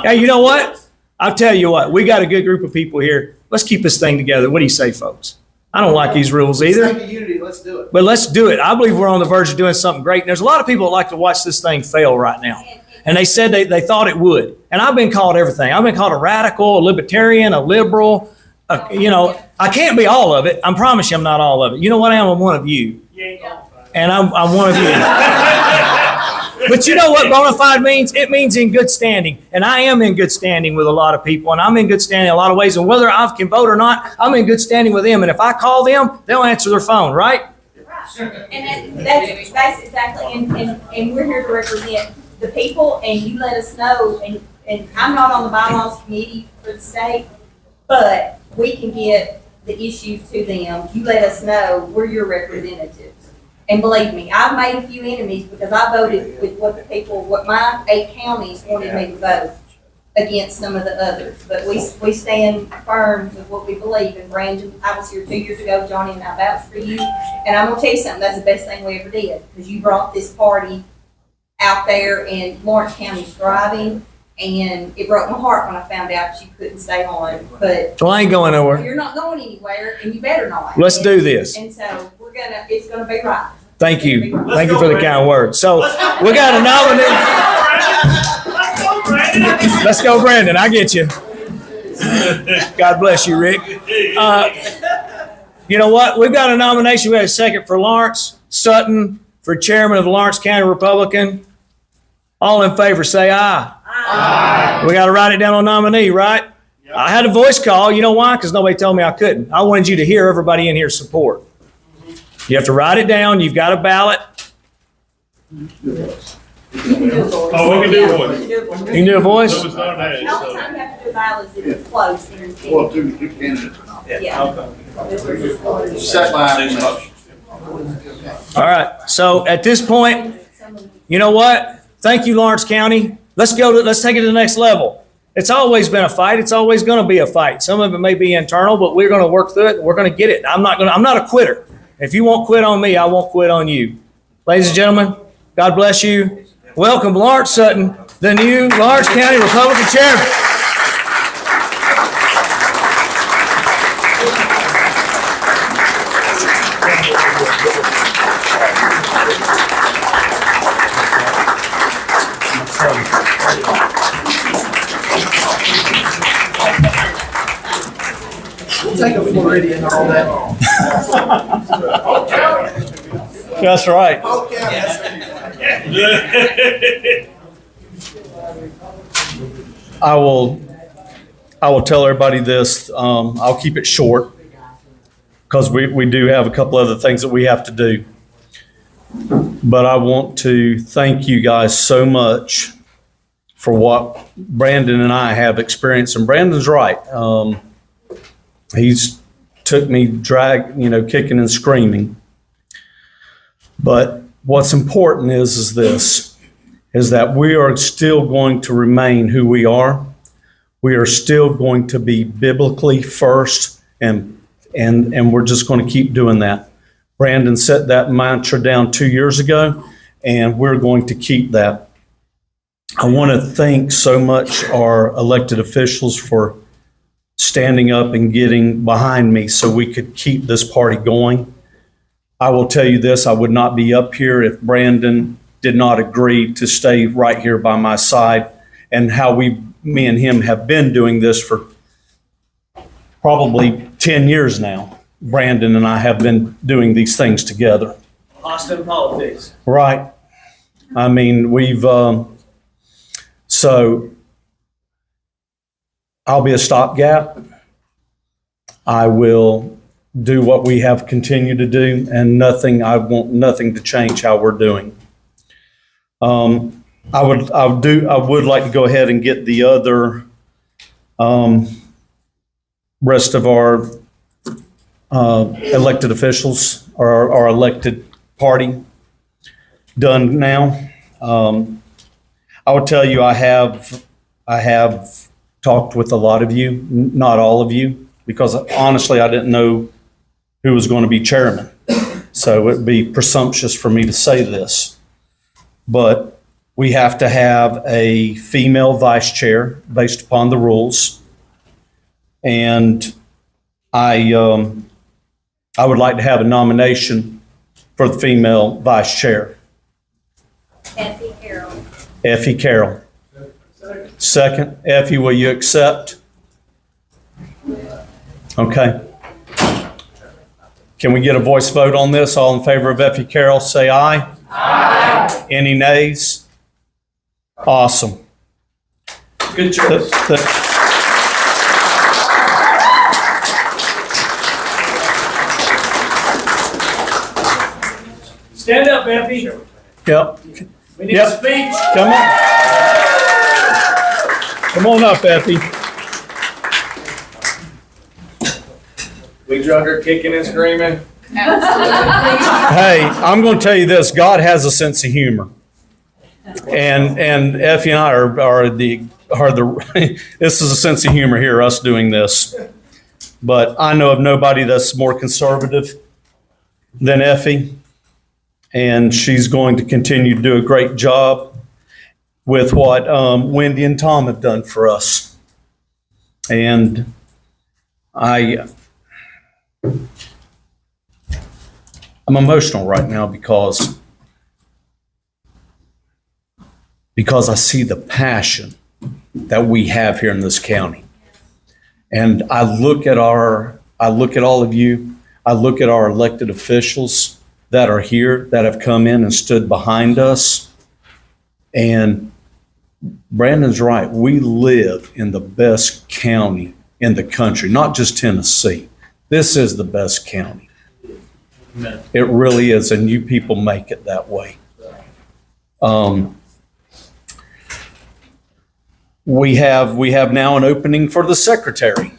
Hey, you know what? I'll tell you what. We got a good group of people here. Let's keep this thing together. What do you say, folks? I don't like these rules either. Let's make a unity. Let's do it. But let's do it. I believe we're on the verge of doing something great. And there's a lot of people that like to watch this thing fail right now. And they said they thought it would. And I've been called everything. I've been called a radical, a libertarian, a liberal. I can't be all of it. I promise you I'm not all of it. You know what I am? I'm one of you. And I'm one of you. But you know what bona fide means? It means in good standing. And I am in good standing with a lot of people. And I'm in good standing in a lot of ways. And whether I can vote or not, I'm in good standing with them. And if I call them, they'll answer their phone, right? And that's exactly, and we're here to represent the people, and you let us know, and I'm not on the bylaws committee for the state, but we can get the issues to them. You let us know, we're your representatives. And believe me, I've made a few enemies because I voted with what my 8 counties wanted me to vote against some of the others. But we stand firm with what we believe. And Brandon, I was here 2 years ago, Johnny, and I vouched for you. And I'm gonna tell you something, that's the best thing we ever did, because you brought this party out there, and Lawrence County's thriving. And it broke my heart when I found out you couldn't stay on. But So I ain't going nowhere. you're not going anywhere, and you better not. Let's do this. And so it's gonna be right. Thank you. Thank you for the kind words. So we got a nominee. Let's go, Brandon. I get you. God bless you, Rick. You know what? We've got a nomination. We had a second for Lawrence Sutton for chairman of the Lawrence County Republican. All in favor, say aye. Aye. We got to write it down on nominee, right? Yep. I had a voice call. You know why? Because nobody told me I couldn't. I wanted you to hear everybody in here support. You have to write it down. You've got a ballot. You can do a voice. Oh, we can do Yeah, voice. we can do a voice. You can do a voice? So it's not The that, only time you have to do a ballot is if it's close. and- Well, two candidates or not. Yeah. Set by. All right, so at this point, you know what? Thank you, Lawrence County. Let's take it to the next level. It's always been a fight. It's always going to be a fight. Some of it may be internal, but we're going to work through it. We're going to get it. I'm not a quitter. If you won't quit on me, I won't quit on you. Ladies and gentlemen, God bless you. Welcome, Lawrence Sutton, the new Lawrence County Republican Chairman. Take a Floridian and all that. That's right. I will tell everybody this. I'll keep it short because we do have a couple other things that we have to do. But I want to thank you guys so much for what Brandon and I have experienced. And Brandon's right. He's took me kicking and screaming. But what's important is that we are still going to remain who we are. We are still going to be biblically first, and we're just going to keep doing that. Brandon set that mantra down 2 years ago, and we're going to keep that. I want to thank so much our elected officials for standing up and getting behind me so we could keep this party going. I will tell you this, I would not be up here if Brandon did not agree to stay right here by my side, and how me and him have been doing this for probably 10 years now. Brandon and I have been doing these things together. Austin politics. Right. I mean, so I'll be a stopgap. I will do what we have continued to do, and I want nothing to change how we're doing. I would like to go ahead and get the other rest of our elected officials or our elected party done now. I would tell you I have talked with a lot of you, not all of you, because honestly I didn't know who was going to be chairman. So it'd be presumptuous for me to say this. But we have to have a female vice chair based upon the rules. And I would like to have a nomination for the female vice chair. Effie Carroll. Effie Carroll. Second. Effie, will you accept? Okay. Can we get a voice vote on this? All in favor of Effie Carroll, say aye. Aye. Any nays? Awesome. Good choice. Stand up, Effie. Yep. We need a speech. Come on. Come on up, Effie. We drug her kicking and screaming. Hey, I'm going to tell you this. God has a sense of humor. And Effie and I are the this is a sense of humor here, us doing this. But I know of nobody that's more conservative than Effie. And she's going to continue to do a great job with what Wendy and Tom have done for us. And I'm emotional right now because I see the passion that we have here in this county. And I look at all of you, I look at our elected officials that are here, that have come in and stood behind us. And Brandon's right. We live in the best county in the country, not just Tennessee. This is the best county. Amen. It really is, and you people make it that way. We have now an opening for the secretary.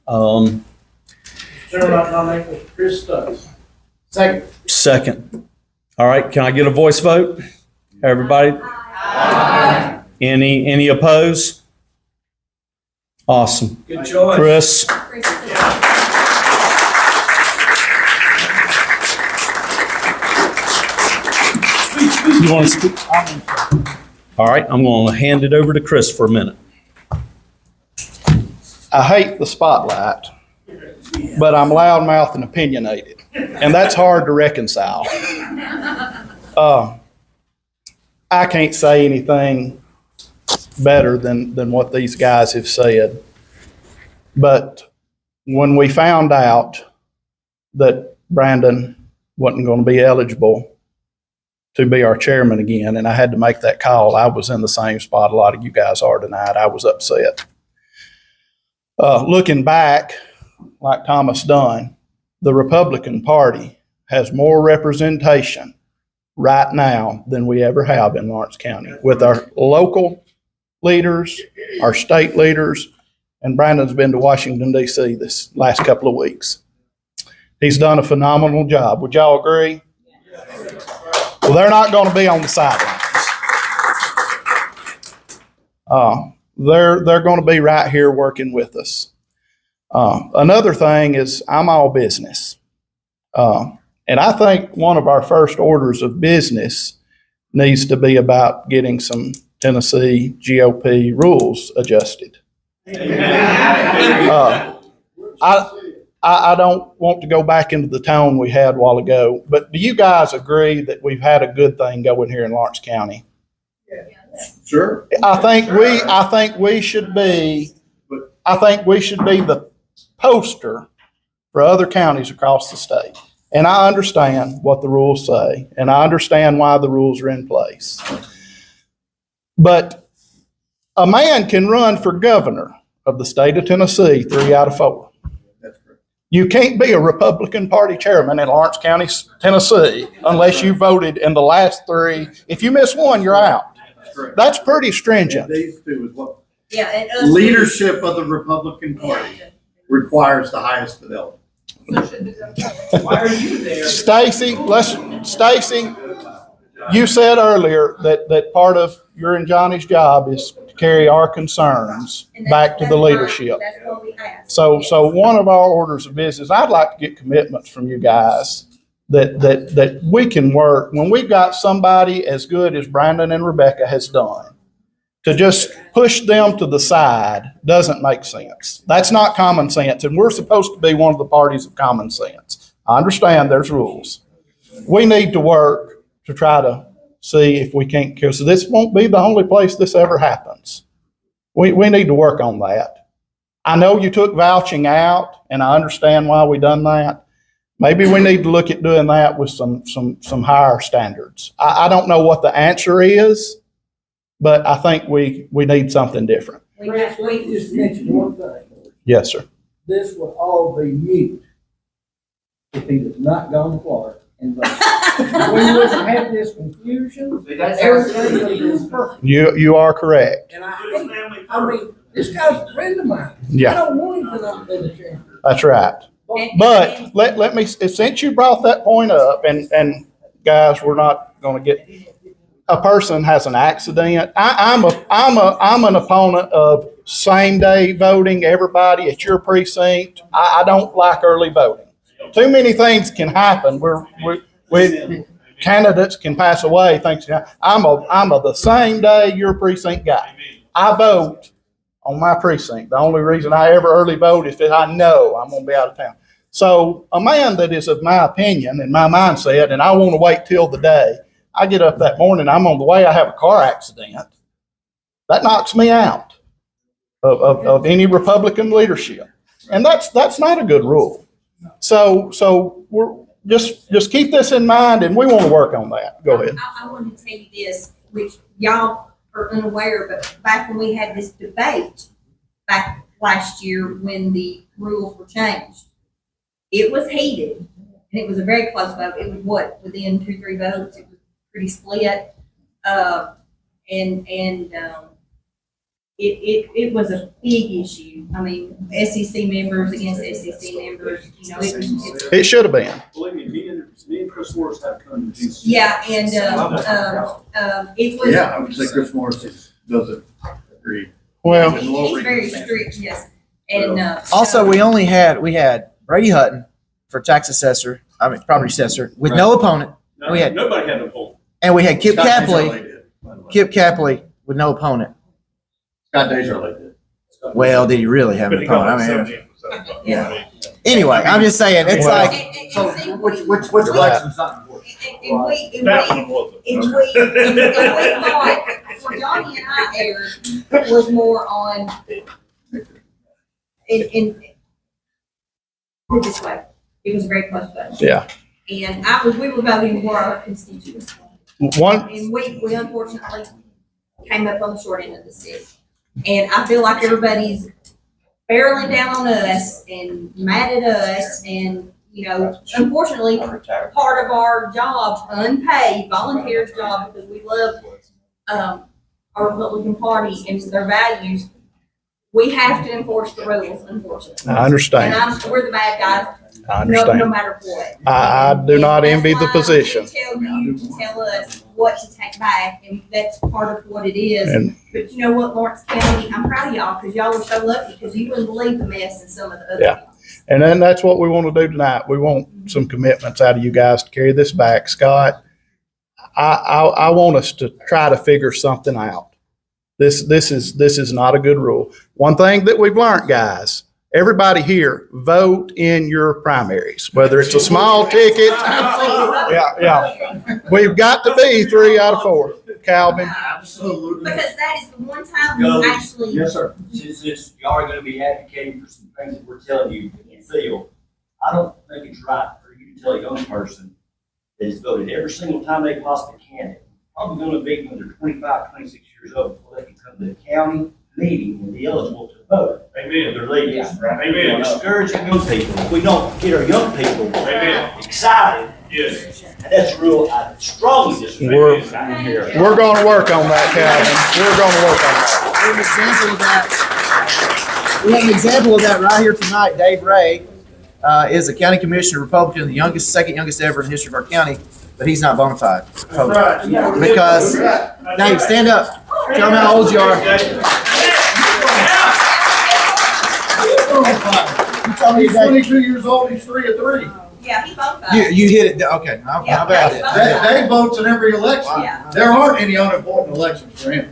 Chairman, I nominate Mr. Chris Stokes. Second. All right, can I get a voice vote? Everybody? Any opposed? Awesome. Good choice. Chris? You want to speak? All right, I'm going to hand it over to Chris for a minute. I hate the spotlight, but I'm loudmouth and opinionated, and that's hard to reconcile. I can't say anything better than what these guys have said. But when we found out that Brandon wasn't going to be eligible to be our chairman again, and I had to make that call, I was in the same spot a lot of you guys are tonight. I was upset. Looking back, like Thomas Dunn, the Republican Party has more representation right now than we ever have in Lawrence County, with our local leaders, our state leaders, and Brandon's been to Washington, D.C. this last couple of weeks. He's done a phenomenal job. Would y'all agree? Well, they're not going to be on the sidelines. They're going to be right here working with us. Another thing is I'm all business. And I think one of our first orders of business needs to be about getting some Tennessee GOP rules adjusted. I don't want to go back into the tone we had a while ago, but do you guys agree that we've had a good thing going here in Lawrence County? Sure. I think we should be the poster for other counties across the state. And I understand what the rules say, and I understand why the rules are in place. But a man can run for governor of the state of Tennessee 3 out of 4. That's correct. You can't be a Republican Party chairman in Lawrence County, Tennessee, unless you voted in the last 3. If you miss one, you're out. That's pretty stringent. These two is what Yeah, and us. leadership of the Republican Party requires the highest fidelity. Why are you there? Stacy, you said earlier that part of your and Johnny's job is to carry our concerns And back to the leadership. That's what we asked. So one of our orders of business, I'd like to get commitments from you guys that we can work when we've got somebody as good as Brandon and Rebecca has done. To just push them to the side doesn't make sense. That's not common sense, and we're supposed to be one of the parties of common sense. I understand there's rules. We need to work to try to see if we can't, because this won't be the only place this ever happens. We need to work on that. I know you took vouching out, and I understand why we done that. Maybe we need to look at doing that with some higher standards. I don't know what the answer is, but I think we need something different. Chris, let me just mention one thing. Yes, sir. This would all be mute if he had not gone to Florida and voted. We wouldn't have this confusion. Everything would have been perfect. You are correct. And I mean, this guy's a friend of mine. Yeah. I don't want him to not be the chairman. That's right. But let me, since you brought that point up, and guys, we're not going to get, a person has an accident. I'm an opponent of same day voting, everybody at your precinct. I don't like early voting. Too many things can happen where candidates can pass away. I'm the same day your precinct guy. I vote on my precinct. The only reason I ever early vote is that I know I'm going to be out of town. So a man that is of my opinion and my mindset, and I want to wait till the day I get up that morning, I'm on the way, I have a car accident, that knocks me out of any Republican leadership. And that's not a good rule. So we're just keep this in mind, and we want to work on that. Go ahead. I wanted to tell you this, which y'all are unaware, but back when we had this debate back last year when the rules were changed, it was heated, and it was a very close vote. It was within 2-3 votes. It was pretty split. it was a big issue. I mean, SEC members against SEC members, you know, It should have been. Believe me and Chris Morris have come to Jesus. yeah, and, it was. Yeah, I would say Chris Morris doesn't agree. Well, He's very strict, yes. And, Also, so- we had Brady Hutton for property assessor, with no opponent. No, We had- nobody had no poll. And we had Kip Scott Capley, Deserley did, by the way. Kip Capley with no opponent. Scott Deserley did. Well, did he really have But an he got opponent? I like mean, 70%. yeah. Anyway, I'm just saying, it's Well- like, And see, Which election's not important? and we, That one wasn't. and we thought, for Johnny and I aired, was more on, put it this way, it was a very close vote. yeah. And we were voting for our constituents. One, And we unfortunately came up on the short end of the stick. And I feel like everybody's barreling down on us and mad at us and, you know, unfortunately, part of our job, unpaid, volunteer job, because we love, our Republican Party and their values, we have to enforce the rules, unfortunately. I understand. And we're the bad guys, I no understand. matter what. I do not envy the That's why position. we tell you to tell us what to take back, and that's part of what it is. And But you know what, Lawrence County, I'm proud of y'all, because y'all are so lucky, because you wouldn't believe the mess in some of the other Yeah. counties. And then that's what we want to do tonight. We want some commitments out of you guys to carry this back. Scott, I want us to try to figure something out. This is not a good rule. One thing that we've learned, guys, everybody here, vote in your primaries, whether it's a small ticket. Yeah. We've got to be 3 out of 4. Calvin? Absolutely. Because that is the one time Go. we actually. Yes, sir. Since y'all are gonna be advocating for some things that we're telling you that you feel, I don't think it's right for you to tell a young person that has voted every single time they possibly can, probably gonna be when they're 25, 26 years old, before they can come to the county meeting and be eligible to vote. Amen. Their leaders. Amen. We're discouraging young people. If we don't get our young people Amen. excited, Yes. and that's real, I strongly disagree. We're going to work on that, Calvin. We're going to work on that. we have an example of that. We have an example of that right here tonight. Dave Ray is a county commissioner, Republican, the second youngest ever in the history of our county, but he's not bona fide. Because, Dave, stand up. Tell them how old you are. You told me He's 22 years old, he's 3 of 3. Yeah, he voted. You hit it. Okay, how about it? Dave votes in every election. Yeah. There aren't any unimportant elections for him.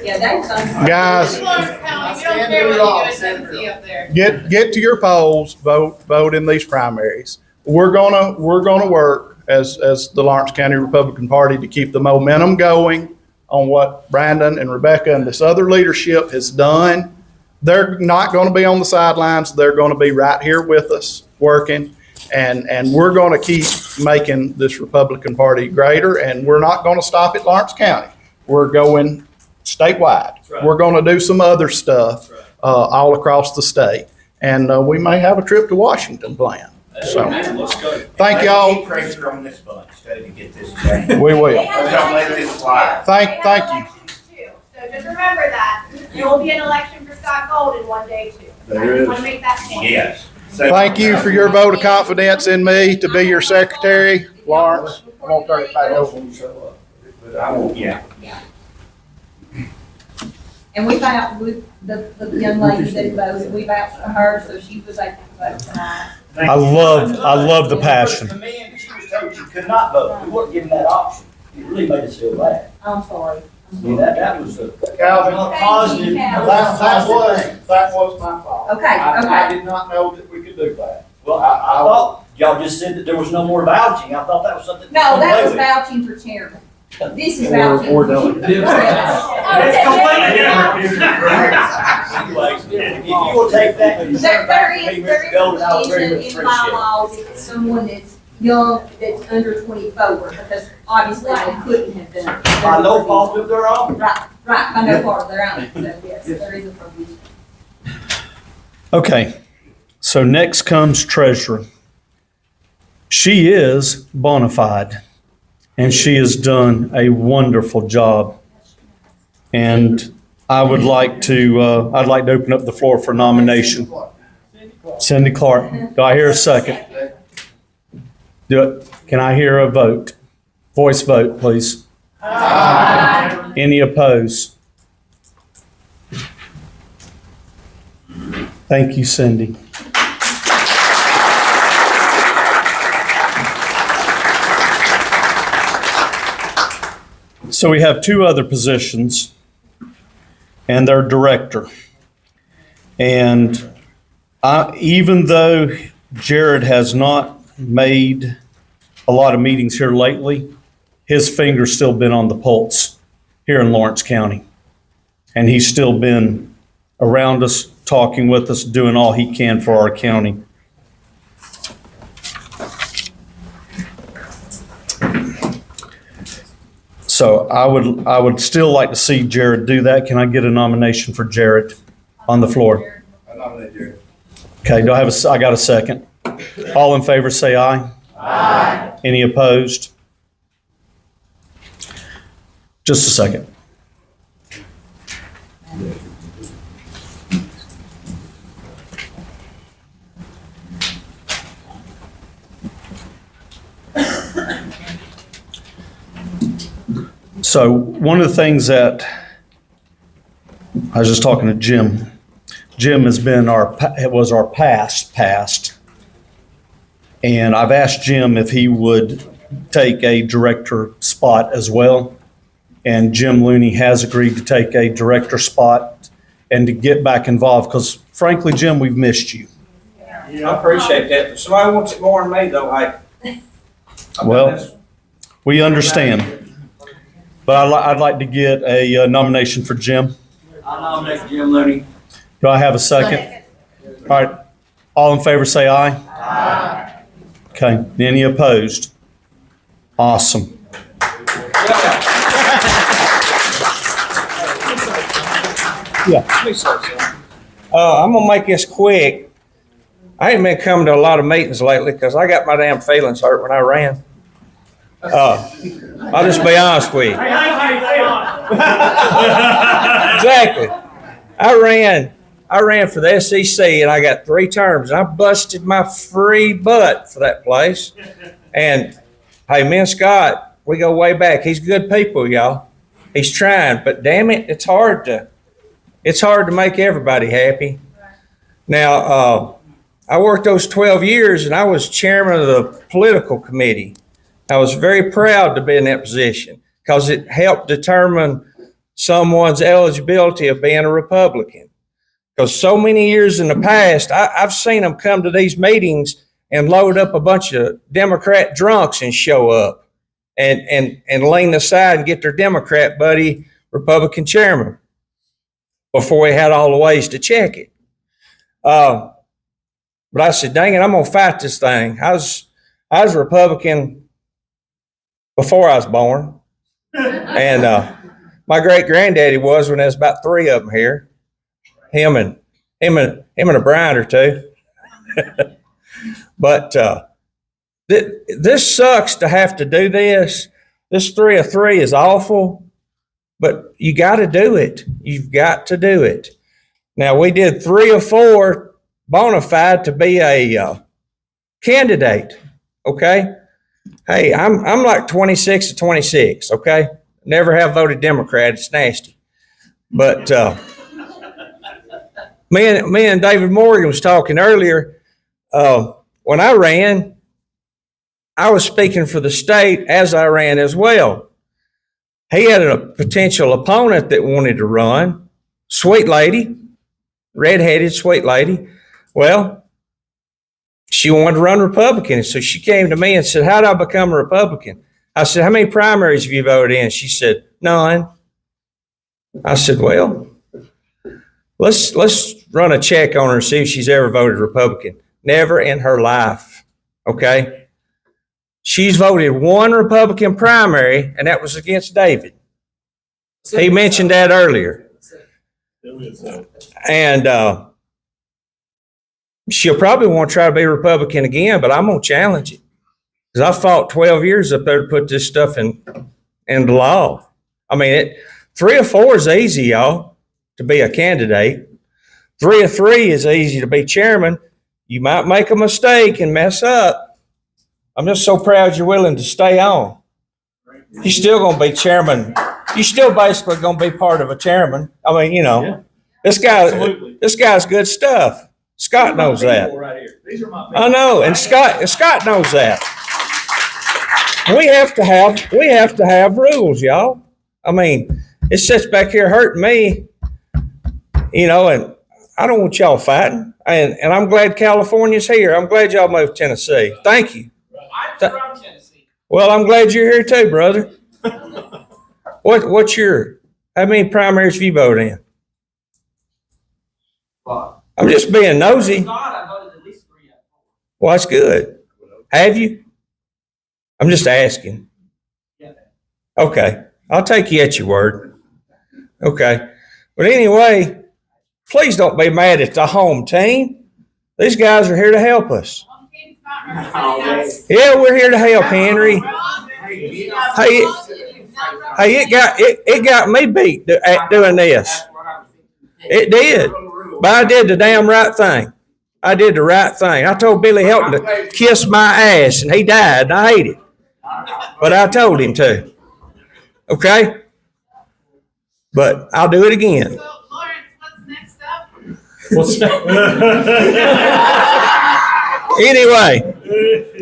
Yeah, Dave's done. Guys, Lawrence County, we don't care what you do in Tennessee up there. get to your polls, vote in these primaries. We're gonna work as the Lawrence County Republican Party to keep the momentum going on what Brandon and Rebecca and this other leadership has done. They're not going to be on the sidelines. They're going to be right here with us working, and we're going to keep making this Republican Party greater, and we're not going to stop at Lawrence County. We're going statewide. right. We're going to do some other stuff all across the state, and we may have a trip to Washington planned. So, Let's go. thank y'all. Keep pressure on this bunch, to get this changed. We will. They have Don't let this slide. Thank They have you. elections too. So just remember that. There will be an election for Scott Golden one day too. There I is. want to make that point. Yes. Thank you for your vote of confidence in me to be your secretary, Lawrence. I'm gonna turn it back over. But I won't, yeah. And we found, the young lady that voted, we vouched for her, so she was able to vote tonight. I love the passion. The man, she was told she could not vote. We weren't given that option. It really made us feel bad. I'm sorry. I mean, that was a Calvin, positive. that was my fault. Okay, I okay. did not know that we could do that. Well, I thought y'all just said that there was no more vouching. I thought that was something. No, that was vouching for chairman. This is vouching. Or done. It's completely different. Anyways, if you will take that. and There is Mr. Golden, I would very much provision in appreciate it. bylaws if it's someone that's young, that's under 24, because obviously they couldn't have done it. By no fault of their own. Right, by no part of their own, so yes, there is a provision. Okay, so next comes treasurer. She is bona fide, and she has done a wonderful job. And I'd like to open up the floor for nomination. Cindy Clark. Do I hear a second? Can I hear a vote? Voice vote, please. Aye. Any opposed? Thank you, Cindy. So we have two other positions, and they're director. And even though Jared has not made a lot of meetings here lately, his finger's still been on the pulse here in Lawrence County. And he's still been around us, talking with us, doing all he can for our county. So I would still like to see Jared do that. Can I get a nomination for Jared on the floor? I nominate Jared. Okay, I got a second. All in favor say aye. Aye. Any opposed? Just a second. So one of the things that I was just talking to Jim. Jim has been was our past. And I've asked Jim if he would take a director spot as well. And Jim Looney has agreed to take a director spot and to get back involved because frankly, Jim, we've missed you. I appreciate that, but somebody wants it more than me though, Well, we understand. But I'd like to get a nomination for Jim. I nominate Jim Looney. Do I have a second? All right. All in favor say aye. Aye. Okay. Any opposed? Awesome. Yeah. I'm gonna make this quick. I ain't been coming to a lot of meetings lately because I got my damn feelings hurt when I ran. I'll just be honest with you. Exactly. I ran for the SEC and I got 3 terms and I busted my free butt for that place. And hey, me and Scott, we go way back. He's good people, y'all. He's trying, but damn it, it's hard to make everybody happy. Now, I worked those 12 years and I was chairman of the political committee. I was very proud to be in that position because it helped determine someone's eligibility of being a Republican. Because so many years in the past, I've seen them come to these meetings and load up a bunch of Democrat drunks and show up and lean aside and get their Democrat buddy Republican chairman before we had all the ways to check it. But I said, dang it, I'm going to fight this thing. I was a Republican before I was born. And my great granddaddy was when there was about 3 of them here. Him and a Bryant or 2. But this sucks to have to do this. This 3 of 3 is awful, but you got to do it. You've got to do it. Now we did 3 of 4 bona fide to be a candidate. Okay. Hey, I'm like 26 to 26. Okay. Never have voted Democrat. It's nasty. But me and David Morgan was talking earlier. When I ran, I was speaking for the state as I ran as well. He had a potential opponent that wanted to run. Sweet lady, redheaded sweet lady. Well, she wanted to run Republican. So she came to me and said, how do I become a Republican? I said, how many primaries have you voted in? She said, none. I said, well, let's run a check on her and see if she's ever voted Republican. Never in her life. Okay. She's voted 1 Republican primary, and that was against David. He mentioned that earlier. And she'll probably want to try to be a Republican again, but I'm going to challenge it. Because I fought 12 years up there to put this stuff in the law. I mean, 3 or 4 is easy, y'all. to be a candidate. 3 of 3 is easy to be chairman. You might make a mistake and mess up. I'm just so proud you're willing to stay on. You're still going to be chairman. You're still basically going to be part of a chairman. I mean, you know, this guy's good stuff. Scott knows that. I know, and Scott knows that. We have to have rules, y'all. I mean, it sits back here hurting me, you know, and I don't want y'all fighting. And I'm glad California's here. I'm glad y'all moved to Tennessee. Thank you. I'm from Tennessee. Well, I'm glad you're here too, brother. How many primaries have you voted in? I'm just being nosy. Well, that's good. Have you? I'm just asking. Okay. I'll take you at your word. Okay. But anyway, please don't be mad at the home team. These guys are here to help us. Yeah, we're here to help, Henry. Hey, it got me beat at doing this. It did. But I did the damn right thing. I did the right thing. I told Billy Helton to kiss my ass, and he died, and I hate it. But I told him to. Okay? But I'll do it again. So, Lawrence, what's next up? Anyway,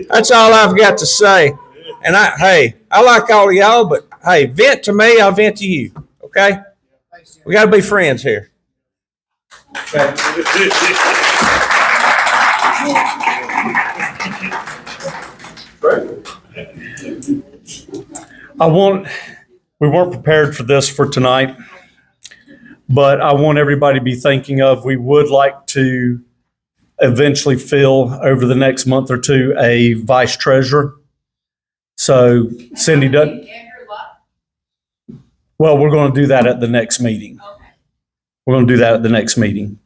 that's all I've got to say. And I like all of y'all, but hey, vent to me, I'll vent to you. Okay? We got to be friends here. We weren't prepared for this for tonight, but I want everybody to be thinking of, we would like to eventually fill over the next month or two a vice treasurer. So Cindy doesn't, well, we're going to do that at the next meeting. We're going to do that at the next meeting.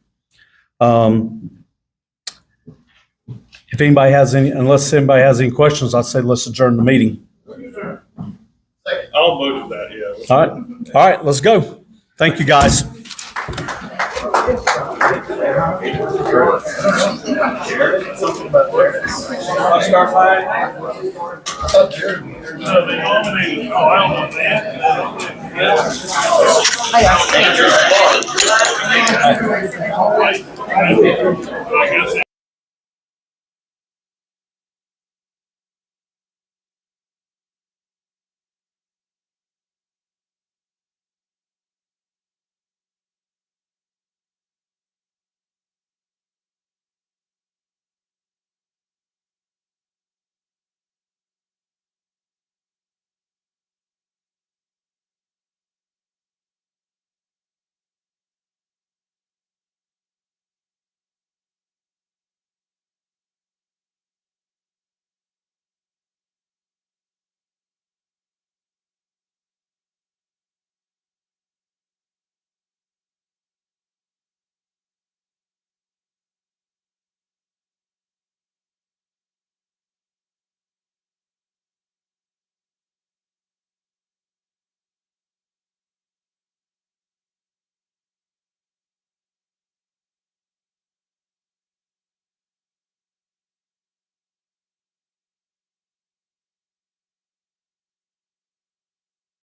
If anybody has unless anybody has any questions, I'd say let's adjourn the meeting. I'll vote that, yeah. All right, let's go. Thank you, guys. Start fighting. No, they nominated. Oh, I don't know that. I guess